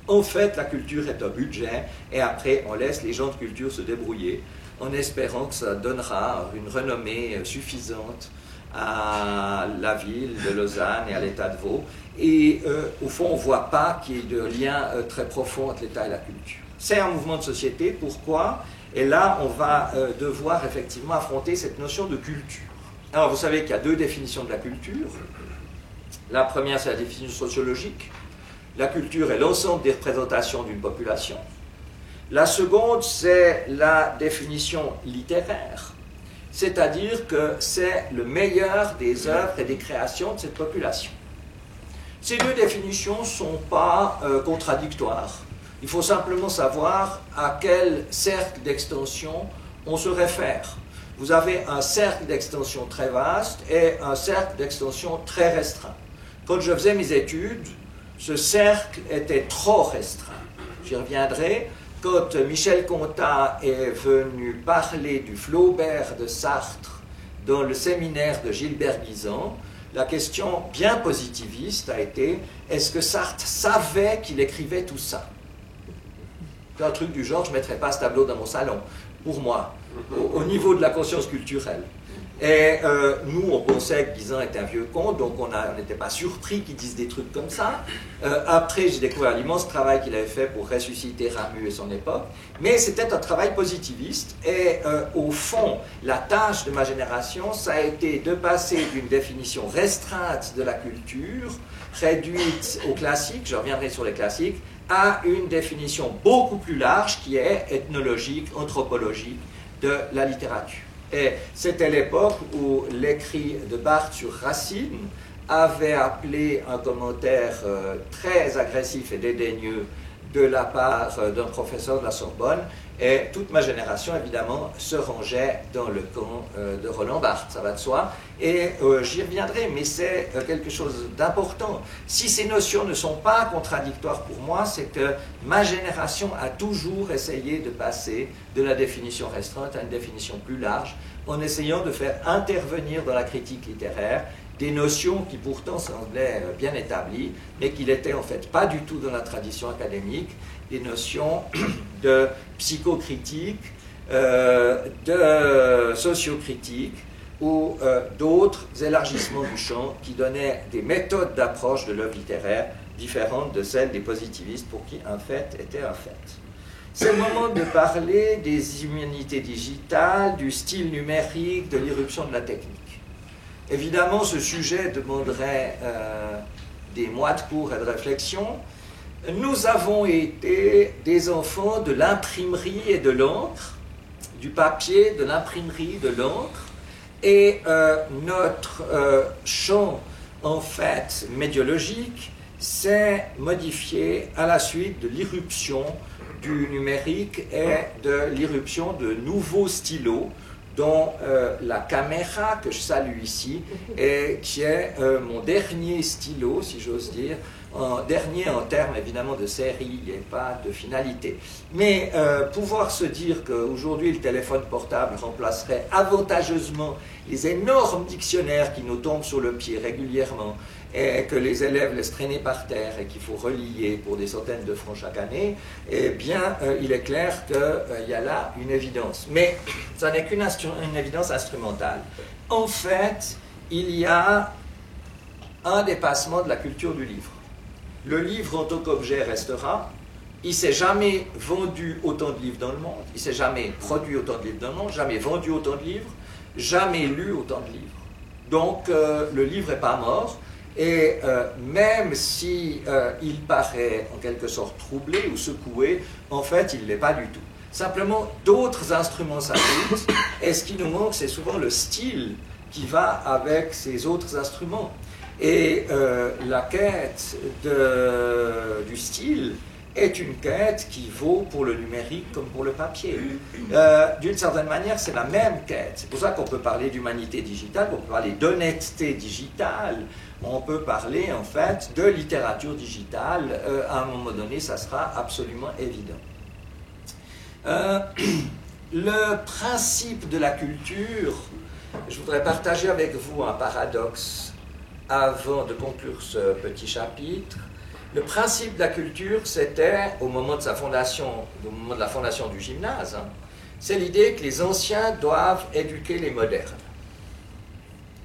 En fait, la culture est un budget, et après, on laisse les gens de culture se débrouiller, en espérant que ça donnera une renommée suffisante à la ville de Lausanne et à l'État de Vaud. Et au fond, on ne voit pas qu'il y ait de lien très profond entre l'État et la culture. C'est un mouvement de société. Pourquoi? Et là, on va devoir effectivement affronter cette notion de culture. Alors, vous savez qu'il y a deux définitions de la culture. La première, c'est la définition sociologique. La culture est l'ensemble des représentations d'une population. La seconde, c'est la définition littéraire, c'est-à-dire que c'est le meilleur des œuvres et des créations de cette population. Ces deux définitions ne sont pas contradictoires. Il faut simplement savoir à quel cercle d'extension on se réfère. Vous avez un cercle d'extension très vaste et un cercle d'extension très restreint. Quand je faisais mes études, ce cercle était trop restreint. J'y reviendrai. Quand Michel Contat est venu parler du Flaubert de Sartre dans le séminaire de Gilbert Guisan, la question bien positiviste a été « Est-ce que Sartre savait qu'il écrivait tout ça ?» C'est un truc du genre « Je ne mettrai pas ce tableau dans mon salon. » Pour moi, au niveau de la conscience culturelle. Et nous, on pensait que Guisan était un vieux con, donc on n'était pas surpris qu'il dise des trucs comme ça. Après, j'ai découvert l'immense travail qu'il avait fait pour ressusciter Ramu et son époque. Mais c'était un travail positiviste. Et au fond, la tâche de ma génération, ça a été de passer d'une définition restreinte de la culture, réduite aux classiques, je reviendrai sur les classiques, à une définition beaucoup plus large qui est ethnologique, anthropologique de la littérature. Et c'était l'époque où l'écrit de Barthes sur Racine avait appelé un commentaire très agressif et dédaigneux de la part d'un professeur de la Sorbonne, et toute ma génération, évidemment, se rangeait dans le camp de Roland Barthes, ça va de soi, et j'y reviendrai, mais c'est quelque chose d'important. Si ces notions ne sont pas contradictoires pour moi, c'est que ma génération a toujours essayé de passer de la définition restreinte à une définition plus large, en essayant de faire intervenir dans la critique littéraire des notions qui pourtant semblaient bien établies, mais qui n'étaient en fait pas du tout dans la tradition académique, des notions de psychocritique, de sociocritique, ou d'autres élargissements du champ qui donnaient des méthodes d'approche de l'œuvre littéraire différentes de celles des positivistes pour qui un fait était un fait. C'est le moment de parler des humanités digitales, du style numérique, de l'irruption de la technique. Évidemment, ce sujet demanderait des mois de cours et de réflexion. Nous avons été des enfants de l'imprimerie et de l'encre, du papier, de l'imprimerie, de l'encre, et notre champ, en fait, médiologique, s'est modifié à la suite de l'irruption du numérique et de l'irruption de nouveaux stylos, dont la caméra, que je salue ici, et qui est mon dernier stylo, si j'ose dire, dernier en termes évidemment de série et pas de finalité. Mais pouvoir se dire qu'aujourd'hui le téléphone portable remplacerait avantageusement les énormes dictionnaires qui nous tombent sur le pied régulièrement, et que les élèves laissent traîner par terre et qu'il faut relier pour des centaines de francs chaque année, eh bien, il est clair qu'il y a là une évidence. Mais ça n'est qu'une évidence instrumentale. En fait, il y a un dépassement de la culture du livre. Le livre en tant qu'objet restera. Il ne s'est jamais vendu autant de livres dans le monde, il ne s'est jamais produit autant de livres dans le monde, jamais vendu autant de livres, jamais lu autant de livres. Donc, le livre n'est pas mort. Et même si il paraît en quelque sorte troublé ou secoué, en fait, il ne l'est pas du tout. Simplement, d'autres instruments s'ajoutent, et ce qui nous manque, c'est souvent le style qui va avec ces autres instruments. Et la quête du style est une quête qui vaut pour le numérique comme pour le papier. D'une certaine manière, c'est la même quête. C'est pour ça qu'on peut parler d'humanité digitale, on peut parler d'honnêteté digitale, on peut parler en fait de littérature digitale. À un moment donné, ça sera absolument évident. Le principe de la culture, je voudrais partager avec vous un paradoxe avant de conclure ce petit chapitre. Le principe de la culture, c'était, au moment de sa fondation, au moment de la fondation du gymnase, c'est l'idée que les anciens doivent éduquer les modernes.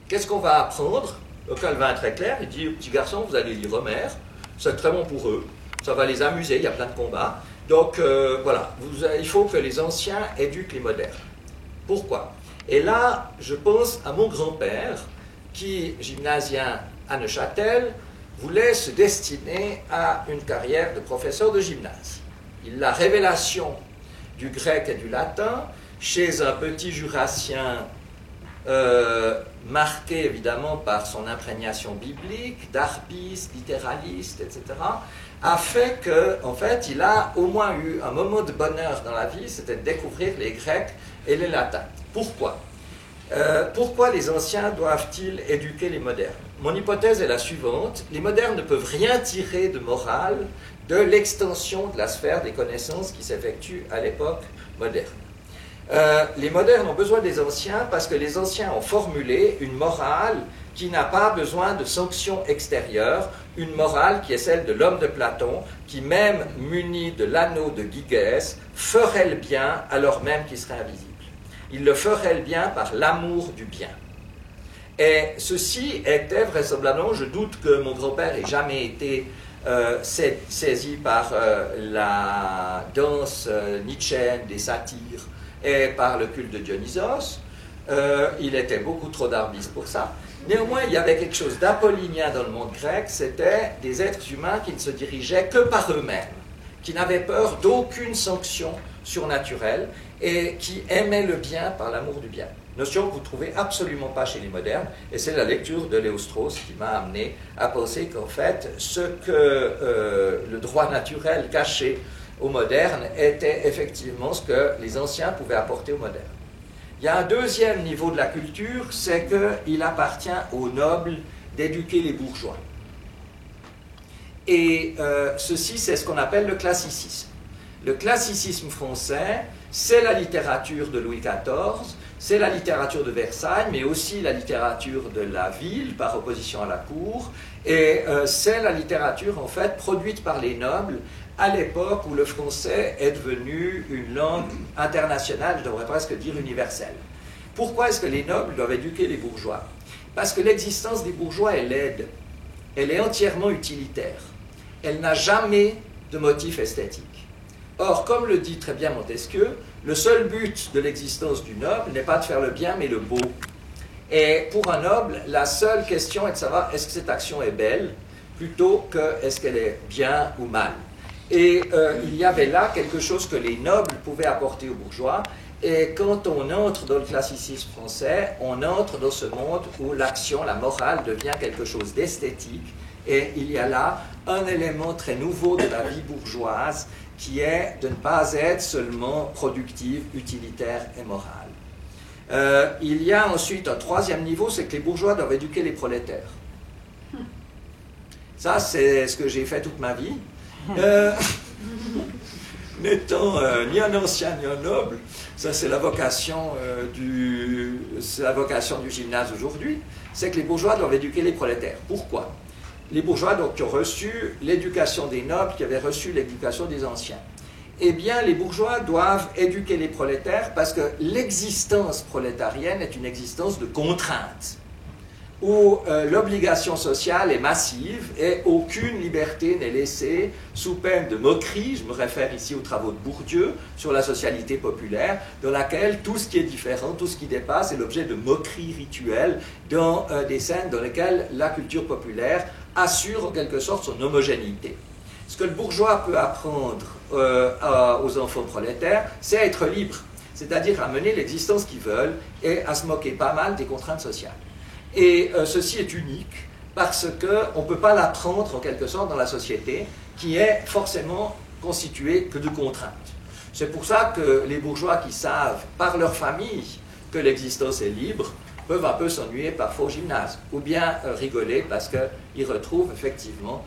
Qu'est-ce qu'on va apprendre? Le Calvin est très clair, il dit, petits garçons, vous allez lire Homère, c'est très bon pour eux, ça va les amuser, il y a plein de combats. Donc voilà, il faut que les anciens éduquent les modernes. Pourquoi? Et là, je pense à mon grand-père, qui, gymnasien à Neuchâtel, voulait se destiner à une carrière de professeur de gymnase. La révélation du grec et du latin, chez un petit jurassien marqué évidemment par son imprégnation biblique, darbiste, littéraliste, etc., a fait qu'en fait, il a au moins eu un moment de bonheur dans la vie, c'était de découvrir les Grecs et les Latins. Pourquoi? Pourquoi les anciens doivent-ils éduquer les modernes? Mon hypothèse est la suivante. Les modernes ne peuvent rien tirer de morale de l'extension de la sphère des connaissances qui s'effectue à l'époque moderne. Les modernes ont besoin des anciens parce que les anciens ont formulé une morale qui n'a pas besoin de sanctions extérieures, une morale qui est celle de l'homme de Platon, qui même muni de l'anneau de Gyges, ferait le bien alors même qu'il serait invisible. Il le ferait le bien par l'amour du bien. Et ceci était vraisemblablement, je doute que mon grand-père ait jamais été saisi par la danse nietzschéenne des satyres et par le culte de Dionysos. Il était beaucoup trop darbiste pour ça. Néanmoins, il y avait quelque chose d'apollinien dans le monde grec, c'était des êtres humains qui ne se dirigeaient que par eux-mêmes, qui n'avaient peur d'aucune sanction surnaturelle et qui aimaient le bien par l'amour du bien. Notion que vous ne trouvez absolument pas chez les modernes, et c'est la lecture de Léo Strauss qui m'a amené à penser qu'en fait, ce que le droit naturel cachait aux modernes était effectivement ce que les anciens pouvaient apporter aux modernes. Il y a un deuxième niveau de la culture, c'est qu'il appartient aux nobles d'éduquer les bourgeois. Et ceci, c'est ce qu'on appelle le classicisme. Le classicisme français, c'est la littérature de Louis XIV, c'est la littérature de Versailles, mais aussi la littérature de la ville, par opposition à la cour, et c'est la littérature, en fait, produite par les nobles, à l'époque où le français est devenu une langue internationale, je devrais presque dire universelle. Pourquoi est-ce que les nobles doivent éduquer les bourgeois? Parce que l'existence des bourgeois est laide, elle est entièrement utilitaire, elle n'a jamais de motif esthétique. Or, comme le dit très bien Montesquieu, le seul but de l'existence du noble n'est pas de faire le bien, mais le beau. Et pour un noble, la seule question est de savoir est-ce que cette action est belle, plutôt que est-ce qu'elle est bien ou mal. Et il y avait là quelque chose que les nobles pouvaient apporter aux bourgeois. Et quand on entre dans le classicisme français, on entre dans ce monde où l'action, la morale, devient quelque chose d'esthétique. Et il y a là un élément très nouveau de la vie bourgeoise qui est de ne pas être seulement productive, utilitaire et morale. Il y a ensuite un troisième niveau, c'est que les bourgeois doivent éduquer les prolétaires. Ça, c'est ce que j'ai fait toute ma vie. N'étant ni un ancien ni un noble, ça c'est la vocation du gymnase aujourd'hui, c'est que les bourgeois doivent éduquer les prolétaires. Pourquoi? Les bourgeois donc, qui ont reçu l'éducation des nobles, qui avaient reçu l'éducation des anciens. Eh bien, les bourgeois doivent éduquer les prolétaires parce que l'existence prolétarienne est une existence de contrainte, où l'obligation sociale est massive et aucune liberté n'est laissée sous peine de moquerie. Je me réfère ici aux travaux de Bourdieu sur la socialité populaire, dans laquelle tout ce qui est différent, tout ce qui dépasse est l'objet de moqueries rituelles dans des scènes dans lesquelles la culture populaire assure en quelque sorte son homogénéité. Ce que le bourgeois peut apprendre aux enfants prolétaires, c'est à être libre, c'est-à-dire à mener l'existence qu'ils veulent et à se moquer pas mal des contraintes sociales. Et ceci est unique parce qu'on ne peut pas l'apprendre en quelque sorte dans la société qui est forcément constituée que de contraintes. C'est pour ça que les bourgeois qui savent par leur famille que l'existence est libre peuvent un peu s'ennuyer parfois au gymnase ou bien rigoler parce qu'ils retrouvent effectivement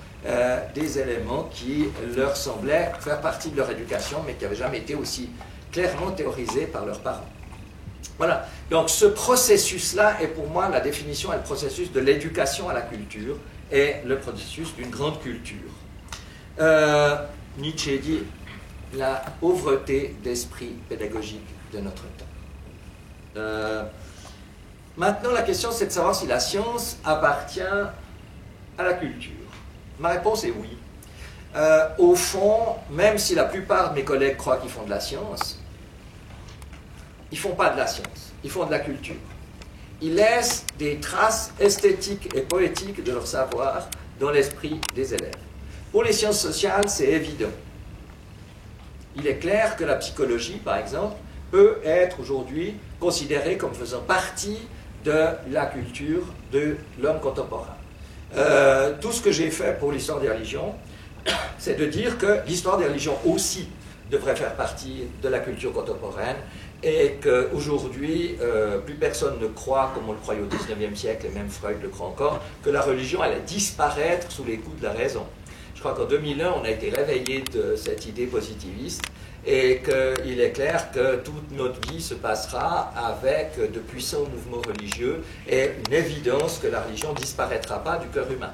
des éléments qui leur semblaient faire partie de leur éducation mais qui n'avaient jamais été aussi clairement théorisés par leurs parents. Voilà, donc ce processus-là est pour moi la définition et le processus de l'éducation à la culture et le processus d'une grande culture. Nietzsche dit la pauvreté d'esprit pédagogique de notre temps. Maintenant, la question c'est de savoir si la science appartient à la culture. Ma réponse est oui. Au fond, même si la plupart de mes collègues croient qu'ils font de la science, ils ne font pas de la science, ils font de la culture. Ils laissent des traces esthétiques et poétiques de leur savoir dans l'esprit des élèves. Pour les sciences sociales, c'est évident. Il est clair que la psychologie, par exemple, peut être aujourd'hui considérée comme faisant partie de la culture de l'homme contemporain. Tout ce que j'ai fait pour l'histoire des religions, c'est de dire que l'histoire des religions aussi devrait faire partie de la culture contemporaine et qu'aujourd'hui, plus personne ne croit, comme on le croyait au XIXe siècle, et même Freud le croit encore, que la religion allait disparaître sous les coups de la raison. Je crois qu'en 2001, on a été réveillé de cette idée positiviste et qu'il est clair que toute notre vie se passera avec de puissants mouvements religieux et une évidence que la religion ne disparaîtra pas du cœur humain.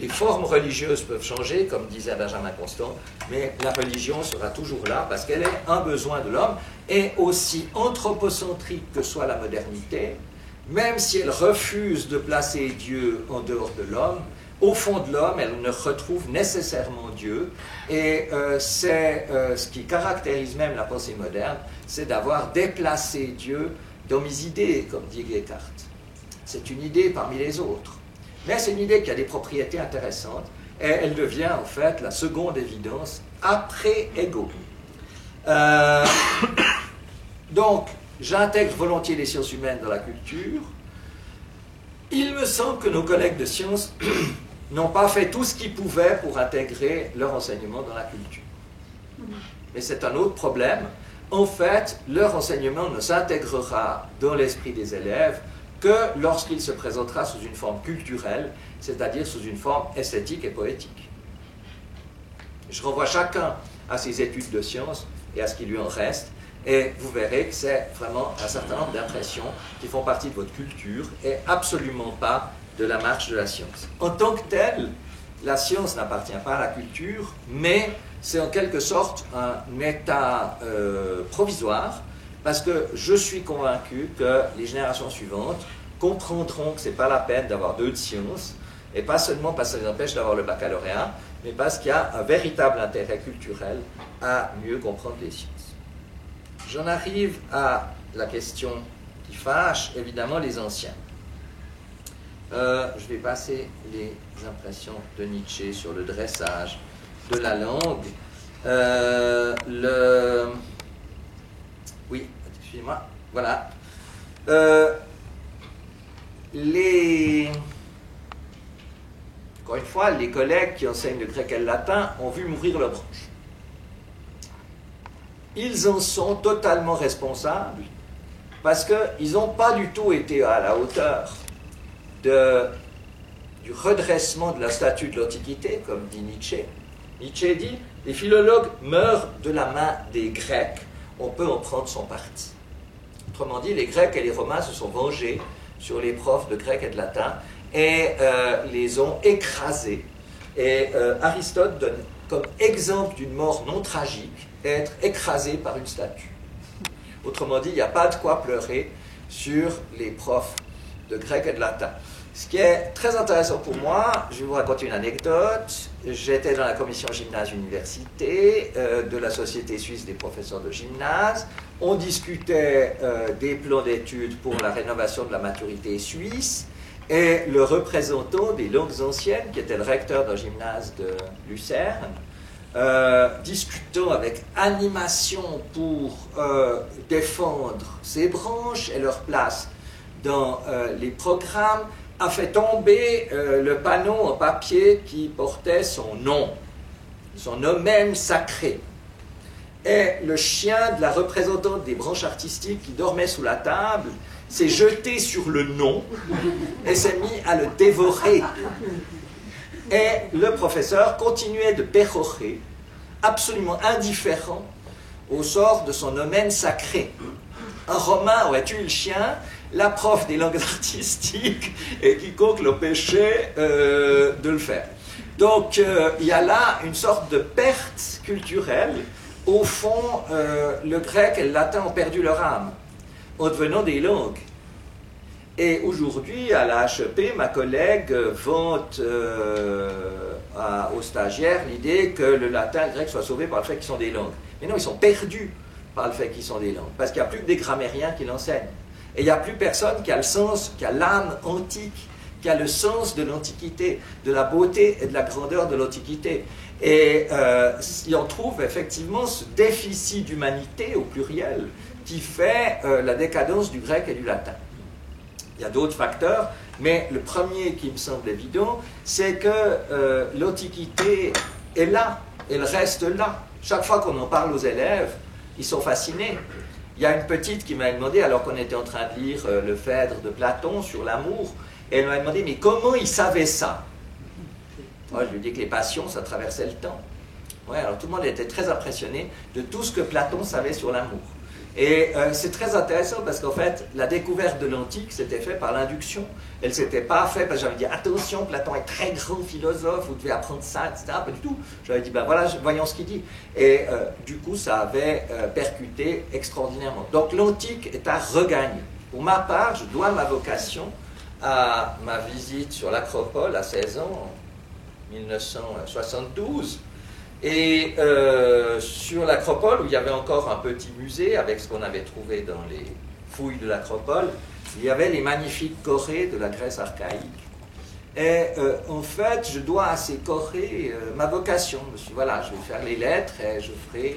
Les formes religieuses peuvent changer, comme disait Benjamin Constant, mais la religion sera toujours là parce qu'elle est un besoin de l'homme, et aussi anthropocentrique que soit la modernité, même si elle refuse de placer Dieu en dehors de l'homme, au fond de l'homme, elle ne retrouve nécessairement Dieu, et c'est ce qui caractérise même la pensée moderne, c'est d'avoir déplacé Dieu dans mes idées, comme dit Descartes. C'est une idée parmi les autres. Mais c'est une idée qui a des propriétés intéressantes, et elle devient en fait la seconde évidence après Ego. Donc, j'intègre volontiers les sciences humaines dans la culture. Il me semble que nos collègues de sciences n'ont pas fait tout ce qu'ils pouvaient pour intégrer leur enseignement dans la culture. Mais c'est un autre problème. En fait, leur enseignement ne s'intégrera dans l'esprit des élèves que lorsqu'il se présentera sous une forme culturelle, c'est-à-dire sous une forme esthétique et poétique. Je renvoie chacun à ses études de sciences et à ce qui lui en reste, et vous verrez que c'est vraiment un certain nombre d'impressions qui font partie de votre culture et absolument pas de la marche de la science. En tant que telle, la science n'appartient pas à la culture, mais c'est en quelque sorte un état provisoire, parce que je suis convaincu que les générations suivantes comprendront que ce n'est pas la peine d'avoir 2 de sciences, et pas seulement parce que ça les empêche d'avoir le baccalauréat, mais parce qu'il y a un véritable intérêt culturel à mieux comprendre les sciences. J'en arrive à la question qui fâche, évidemment, les anciens. Je vais passer les impressions de Nietzsche sur le dressage de la langue. Oui, excusez-moi, voilà. Encore une fois, les collègues qui enseignent le grec et le latin ont vu mourir leur branche. Ils en sont totalement responsables parce qu'ils n'ont pas du tout été à la hauteur du redressement de la statue de l'Antiquité, comme dit Nietzsche. Nietzsche dit « Les philologues meurent de la main des Grecs, on peut en prendre son parti. » Autrement dit, les Grecs et les Romains se sont vengés sur les profs de grec et de latin et les ont écrasés. Et Aristote donne comme exemple d'une mort non tragique être écrasé par une statue. Autrement dit, il n'y a pas de quoi pleurer sur les profs de grec et de latin. Ce qui est très intéressant pour moi, je vais vous raconter une anecdote. J'étais dans la commission gymnase-université de la Société suisse des professeurs de gymnase. On discutait des plans d'études pour la rénovation de la maturité suisse. Et le représentant des langues anciennes, qui était le recteur d'un gymnase de Lucerne, discutant avec animation pour défendre ces branches et leur place dans les programmes, a fait tomber le panneau en papier qui portait son nomen sacré. Et le chien de la représentante des branches artistiques qui dormait sous la table s'est jeté sur le nom et s'est mis à le dévorer. Et le professeur continuait de pérorer, absolument indifférent au sort de son nomen sacré. Un Romain aurait tué le chien, la prof des langues artistiques et quiconque l'empêchait de le faire. Donc il y a là une sorte de perte culturelle. Au fond, le grec et le latin ont perdu leur âme en devenant des langues. Et aujourd'hui, à la HEP, ma collègue vante aux stagiaires l'idée que le latin et le grec soient sauvés par le fait qu'ils sont des langues. Mais non, ils sont perdus par le fait qu'ils sont des langues, parce qu'il n'y a plus que des grammairiens qui l'enseignent. Et il n'y a plus personne qui a le sens, qui a l'âme antique, qui a le sens de l'Antiquité, de la beauté et de la grandeur de l'Antiquité. Et il en trouve effectivement ce déficit d'humanité au pluriel qui fait la décadence du grec et du latin. Il y a d'autres facteurs, mais le premier qui me semble évident, c'est que l'Antiquité est là, elle reste là. Chaque fois qu'on en parle aux élèves, ils sont fascinés. Il y a une petite qui m'a demandé, alors qu'on était en train de lire le Phèdre de Platon sur l'amour, et elle m'a demandé, mais comment il savait ça? Moi, je lui ai dit que les passions, ça traversait le temps. Ouais, alors tout le monde était très impressionné de tout ce que Platon savait sur l'amour. Et c'est très intéressant parce qu'en fait, la découverte de l'antique s'était faite par l'induction. Elle ne s'était pas faite parce que j'avais dit attention, Platon est très grand philosophe, vous devez apprendre ça, etc. Pas du tout. J'avais dit ben voilà, voyons ce qu'il dit. Et du coup, ça avait percuté extraordinairement. Donc l'antique est à regagner. Pour ma part, je dois ma vocation à ma visite sur l'Acropole à 16 ans, en 1972. Et sur l'Acropole, où il y avait encore un petit musée avec ce qu'on avait trouvé dans les fouilles de l'Acropole, il y avait les magnifiques chorés de la Grèce archaïque. Et en fait, je dois à ces chorés ma vocation. Je me suis dit, voilà, je vais faire les lettres et je ferai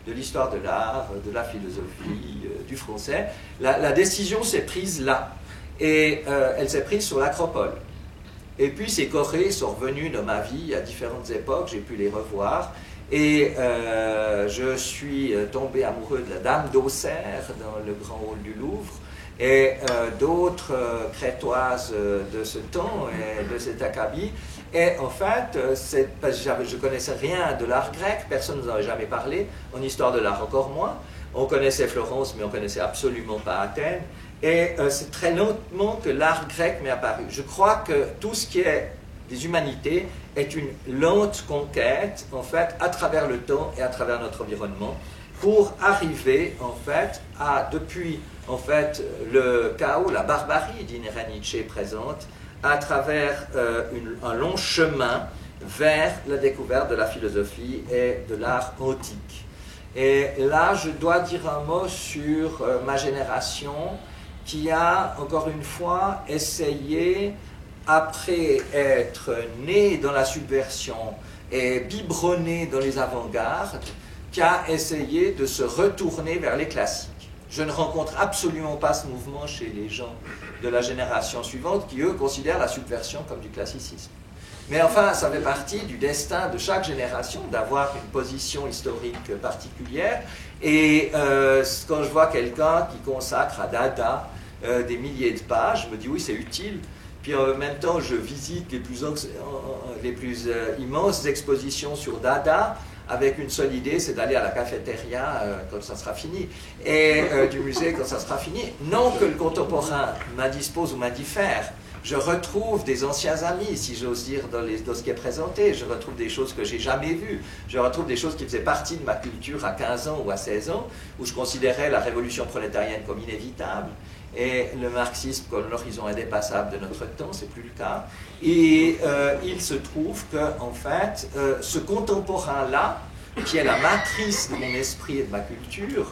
de l'histoire de l'art, de la philosophie, du français. La décision s'est prise là. Et elle s'est prise sur l'Acropole. Et puis ces chorés sont revenus dans ma vie à différentes époques, j'ai pu les revoir. Et je suis tombé amoureux de la Dame d'Auxerre dans le grand hall du Louvre et d'autres crétoises de ce temps et de cet acabit. Et en fait, parce que je ne connaissais rien de l'art grec, personne ne nous en avait jamais parlé, en histoire de l'art encore moins. On connaissait Florence, mais on ne connaissait absolument pas Athènes. Et c'est très lentement que l'art grec m'est apparu. Je crois que tout ce qui est des humanités est une lente conquête, en fait, à travers le temps et à travers notre environnement, pour arriver, en fait, à, depuis, en fait, le chaos, la barbarie d'Inera Nietzsche présente, à travers un long chemin vers la découverte de la philosophie et de l'art antique. Et là, je dois dire un mot sur ma génération, qui a, encore une fois, essayé, après être né dans la subversion et biberonné dans les avant-gardes, qui a essayé de se retourner vers les classiques. Je ne rencontre absolument pas ce mouvement chez les gens de la génération suivante, qui, eux, considèrent la subversion comme du classicisme. Mais enfin, ça fait partie du destin de chaque génération d'avoir une position historique particulière. Et quand je vois quelqu'un qui consacre à Dada des milliers de pages, je me dis oui, c'est utile. Puis en même temps, je visite les plus immenses expositions sur Dada avec une seule idée, c'est d'aller à la cafétéria quand ça sera fini, et du musée quand ça sera fini. Non que le contemporain m'indispose ou m'indiffère. Je retrouve des anciens amis, si j'ose dire, dans ce qui est présenté. Je retrouve des choses que j'ai jamais vues. Je retrouve des choses qui faisaient partie de ma culture à 15 ans ou à 16 ans, où je considérais la révolution prolétarienne comme inévitable et le marxisme comme l'horizon indépassable de notre temps. C'est plus le cas. Et il se trouve que, en fait, ce contemporain-là, qui est la matrice de mon esprit et de ma culture,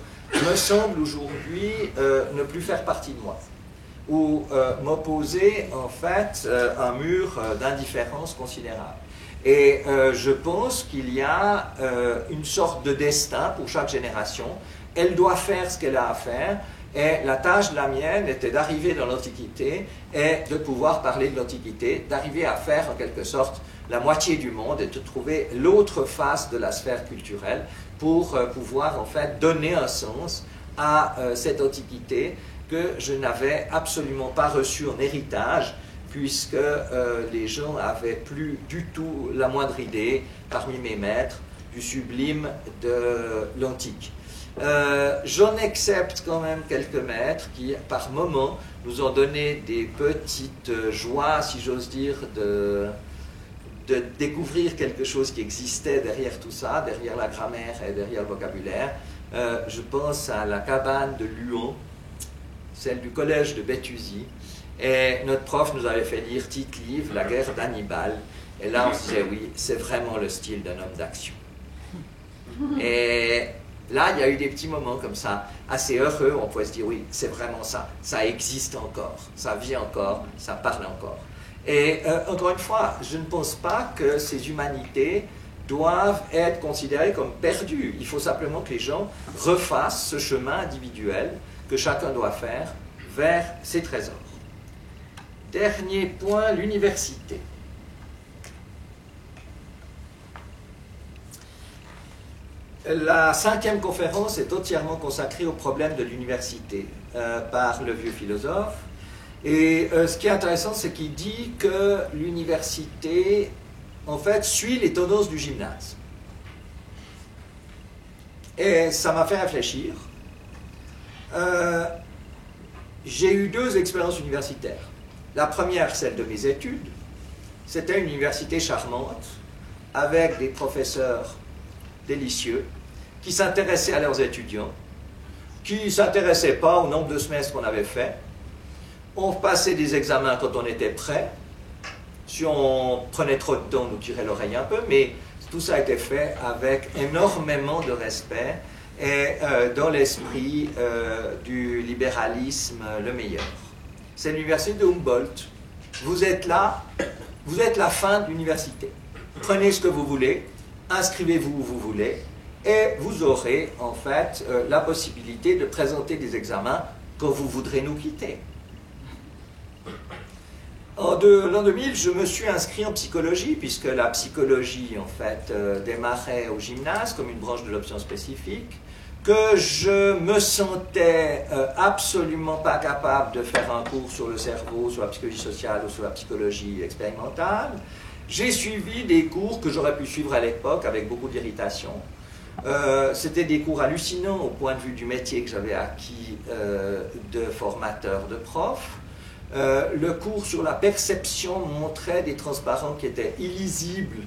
me semble aujourd'hui ne plus faire partie de moi, ou m'opposer en fait un mur d'indifférence considérable. Et je pense qu'il y a une sorte de destin pour chaque génération. Elle doit faire ce qu'elle a à faire, et la tâche de la mienne était d'arriver dans l'Antiquité et de pouvoir parler de l'Antiquité, d'arriver à faire en quelque sorte la moitié du monde et de trouver l'autre face de la sphère culturelle pour pouvoir en fait donner un sens à cette Antiquité que je n'avais absolument pas reçu en héritage, puisque les gens n'avaient plus du tout la moindre idée, parmi mes maîtres, du sublime de l'antique. J'en accepte quand même quelques maîtres qui, par moments, nous ont donné des petites joies, si j'ose dire, de découvrir quelque chose qui existait derrière tout ça, derrière la grammaire et derrière le vocabulaire. Je pense à la cabane de Luon, celle du collège de Béthusy, et notre prof nous avait fait lire Tite-Live, la guerre d'Hannibal, et là on se disait oui, c'est vraiment le style d'un homme d'action. Et là il y a eu des petits moments comme ça, assez heureux, on pouvait se dire oui, c'est vraiment ça, ça existe encore, ça vit encore, ça parle encore. Et encore une fois, je ne pense pas que ces humanités doivent être considérées comme perdues. Il faut simplement que les gens refassent ce chemin individuel que chacun doit faire vers ses trésors. Dernier point, l'université. La 5e conférence est entièrement consacrée au problème de l'université par le vieux philosophe. Et ce qui est intéressant, c'est qu'il dit que l'université, en fait, suit les tendances du gymnase. Et ça m'a fait réfléchir. j'ai eu 2 expériences universitaires. La première, celle de mes études. C'était une université charmante, avec des professeurs délicieux, qui s'intéressaient à leurs étudiants, qui ne s'intéressaient pas au nombre de semestres qu'on avait fait. On passait des examens quand on était prêt. Si on prenait trop de temps, on nous tirait l'oreille un peu, mais tout ça a été fait avec énormément de respect et dans l'esprit du libéralisme le meilleur. C'est l'université de Humboldt. Vous êtes là, vous êtes la fin de l'université. Prenez ce que vous voulez, inscrivez-vous où vous voulez, et vous aurez en fait la possibilité de présenter des examens quand vous voudrez nous quitter. En l'an 2000, je me suis inscrit en psychologie, puisque la psychologie, en fait, démarrait au gymnase comme une branche de l'option spécifique, que je me sentais absolument pas capable de faire un cours sur le cerveau, sur la psychologie sociale ou sur la psychologie expérimentale. J'ai suivi des cours que j'aurais pu suivre à l'époque avec beaucoup d'irritation. C'était des cours hallucinants au point de vue du métier que j'avais acquis de formateur, de prof. Le cours sur la perception montrait des transparents qui étaient illisibles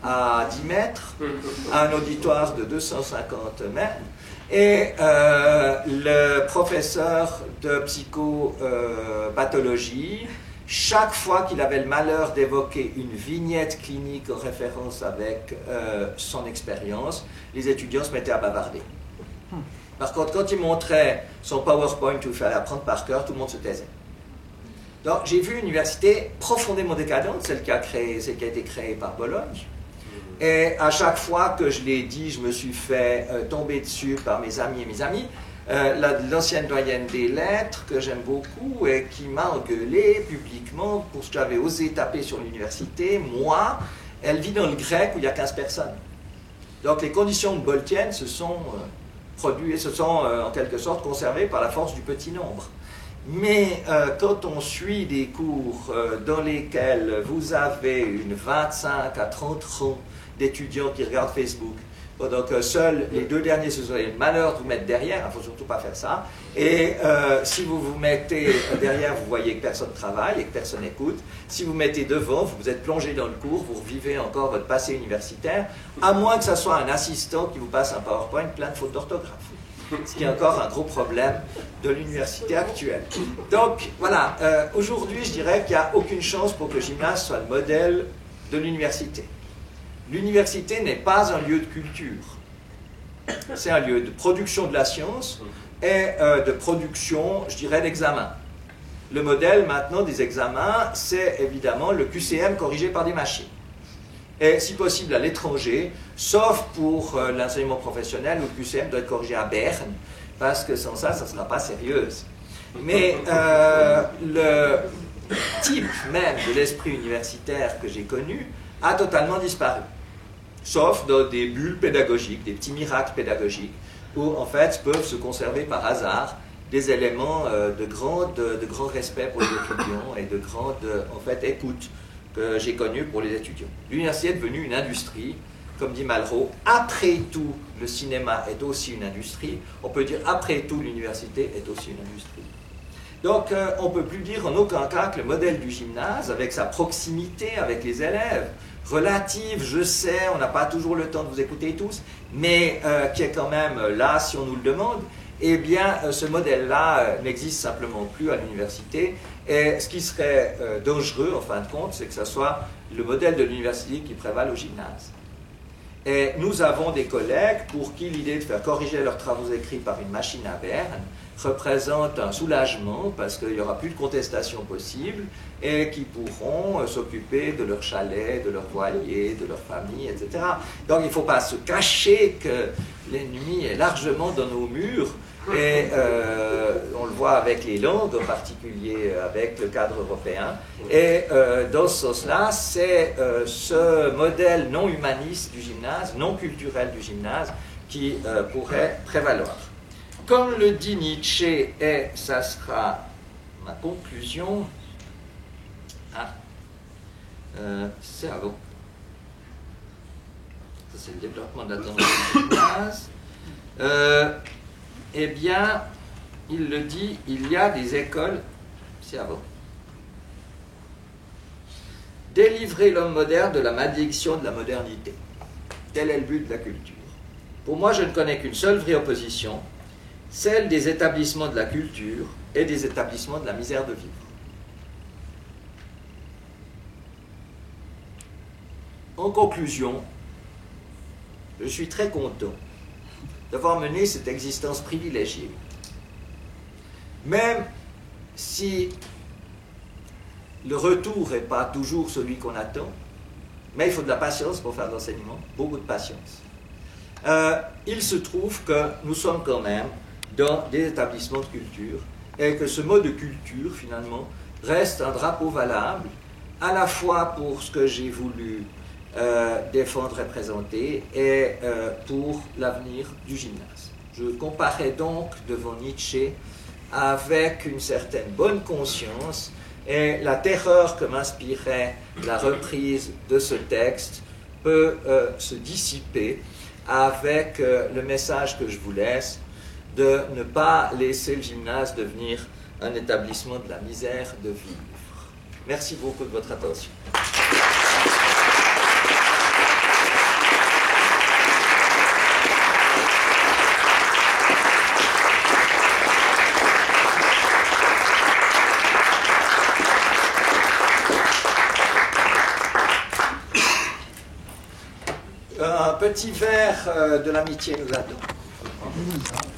à 10 mètres, à un auditoire de 250 mètres. Et le professeur de psychopathologie, chaque fois qu'il avait le malheur d'évoquer une vignette clinique en référence avec son expérience, les étudiants se mettaient à bavarder. Par contre, quand il montrait son PowerPoint où il fallait apprendre par cœur, tout le monde se taisait. Donc, j'ai vu une université profondément décadente, celle qui a été créée par Bologne. Et à chaque fois que je l'ai dit, je me suis fait tomber dessus par mes amis et mes amies. L'ancienne doyenne des lettres, que j'aime beaucoup, et qui m'a engueulé publiquement pour ce que j'avais osé taper sur l'université. Moi, elle vit dans le grec où il y a 15 personnes. Donc les conditions boltiennes se sont en quelque sorte conservées par la force du petit nombre. Mais quand on suit des cours dans lesquels vous avez une 25 à 30 rangs d'étudiants qui regardent Facebook, pendant que seuls les 2 derniers se sont le malheur de vous mettre derrière, il ne faut surtout pas faire ça, et si vous vous mettez derrière, vous voyez que personne travaille et que personne écoute. Si vous mettez devant, vous êtes plongé dans le cours, vous revivez encore votre passé universitaire, à moins que ce soit un assistant qui vous passe un PowerPoint plein de fautes d'orthographe. Ce qui est encore un gros problème de l'université actuelle. Donc voilà, aujourd'hui je dirais qu'il n'y a aucune chance pour que le gymnase soit le modèle de l'université. L'université n'est pas un lieu de culture. C'est un lieu de production de la science et de production, je dirais, d'examens. Le modèle maintenant des examens, c'est évidemment le QCM corrigé par des machines. Et si possible à l'étranger, sauf pour l'enseignement professionnel où le QCM doit être corrigé à Berne, parce que sans ça, ça ne sera pas sérieuse. Mais le type même de l'esprit universitaire que j'ai connu a totalement disparu. Sauf dans des bulles pédagogiques, des petits miracles pédagogiques, où en fait peuvent se conserver par hasard des éléments de grand respect pour les étudiants et de grande en fait, écoute que j'ai connu pour les étudiants. L'université est devenue une industrie, comme dit Malraux. Après tout, le cinéma est aussi une industrie. On peut dire après tout, l'université est aussi une industrie. Donc, on ne peut plus dire en aucun cas que le modèle du gymnase, avec sa proximité avec les élèves, relative, je sais, on n'a pas toujours le temps de vous écouter tous, mais qui est quand même là si on nous le demande, eh bien, ce modèle-là n'existe simplement plus à l'université. Et ce qui serait dangereux, en fin de compte, c'est que ce soit le modèle de l'université qui prévale au gymnase. Et nous avons des collègues pour qui l'idée de faire corriger leurs travaux écrits par une machine à Berne représente un soulagement parce qu'il n'y aura plus de contestation possible et qui pourront s'occuper de leur chalet, de leur voilier, de leur famille, etc. Donc il ne faut pas se cacher que l'ennemi est largement dans nos murs et on le voit avec les langues, en particulier avec le cadre européen. Et dans ce sens-là, c'est ce modèle non humaniste du gymnase, non culturel du gymnase, qui pourrait prévaloir. Comme le dit Nietzsche, et ça sera ma conclusion, c'est avant. Ça, c'est le développement de la tendance du gymnase. Eh bien, il le dit, il y a des écoles, c'est avant. Délivrer l'homme moderne de la malédiction de la modernité. Tel est le but de la culture. Pour moi, je ne connais qu'une seule vraie opposition, celle des établissements de la culture et des établissements de la misère de vivre. En conclusion, je suis très content d'avoir mené cette existence privilégiée. Même si le retour n'est pas toujours celui qu'on attend, mais il faut de la patience pour faire de l'enseignement, beaucoup de patience. Il se trouve que nous sommes quand même dans des établissements de culture et que ce mot de culture, finalement, reste un drapeau valable à la fois pour ce que j'ai voulu défendre et présenter et pour l'avenir du gymnase. Je comparais donc devant Nietzsche avec une certaine bonne conscience et la terreur que m'inspirait la reprise de ce texte peut se dissiper avec le message que je vous laisse de ne pas laisser le gymnase devenir un établissement de la misère de vivre. Merci beaucoup de votre attention. Un petit verre de l'amitié nous attend.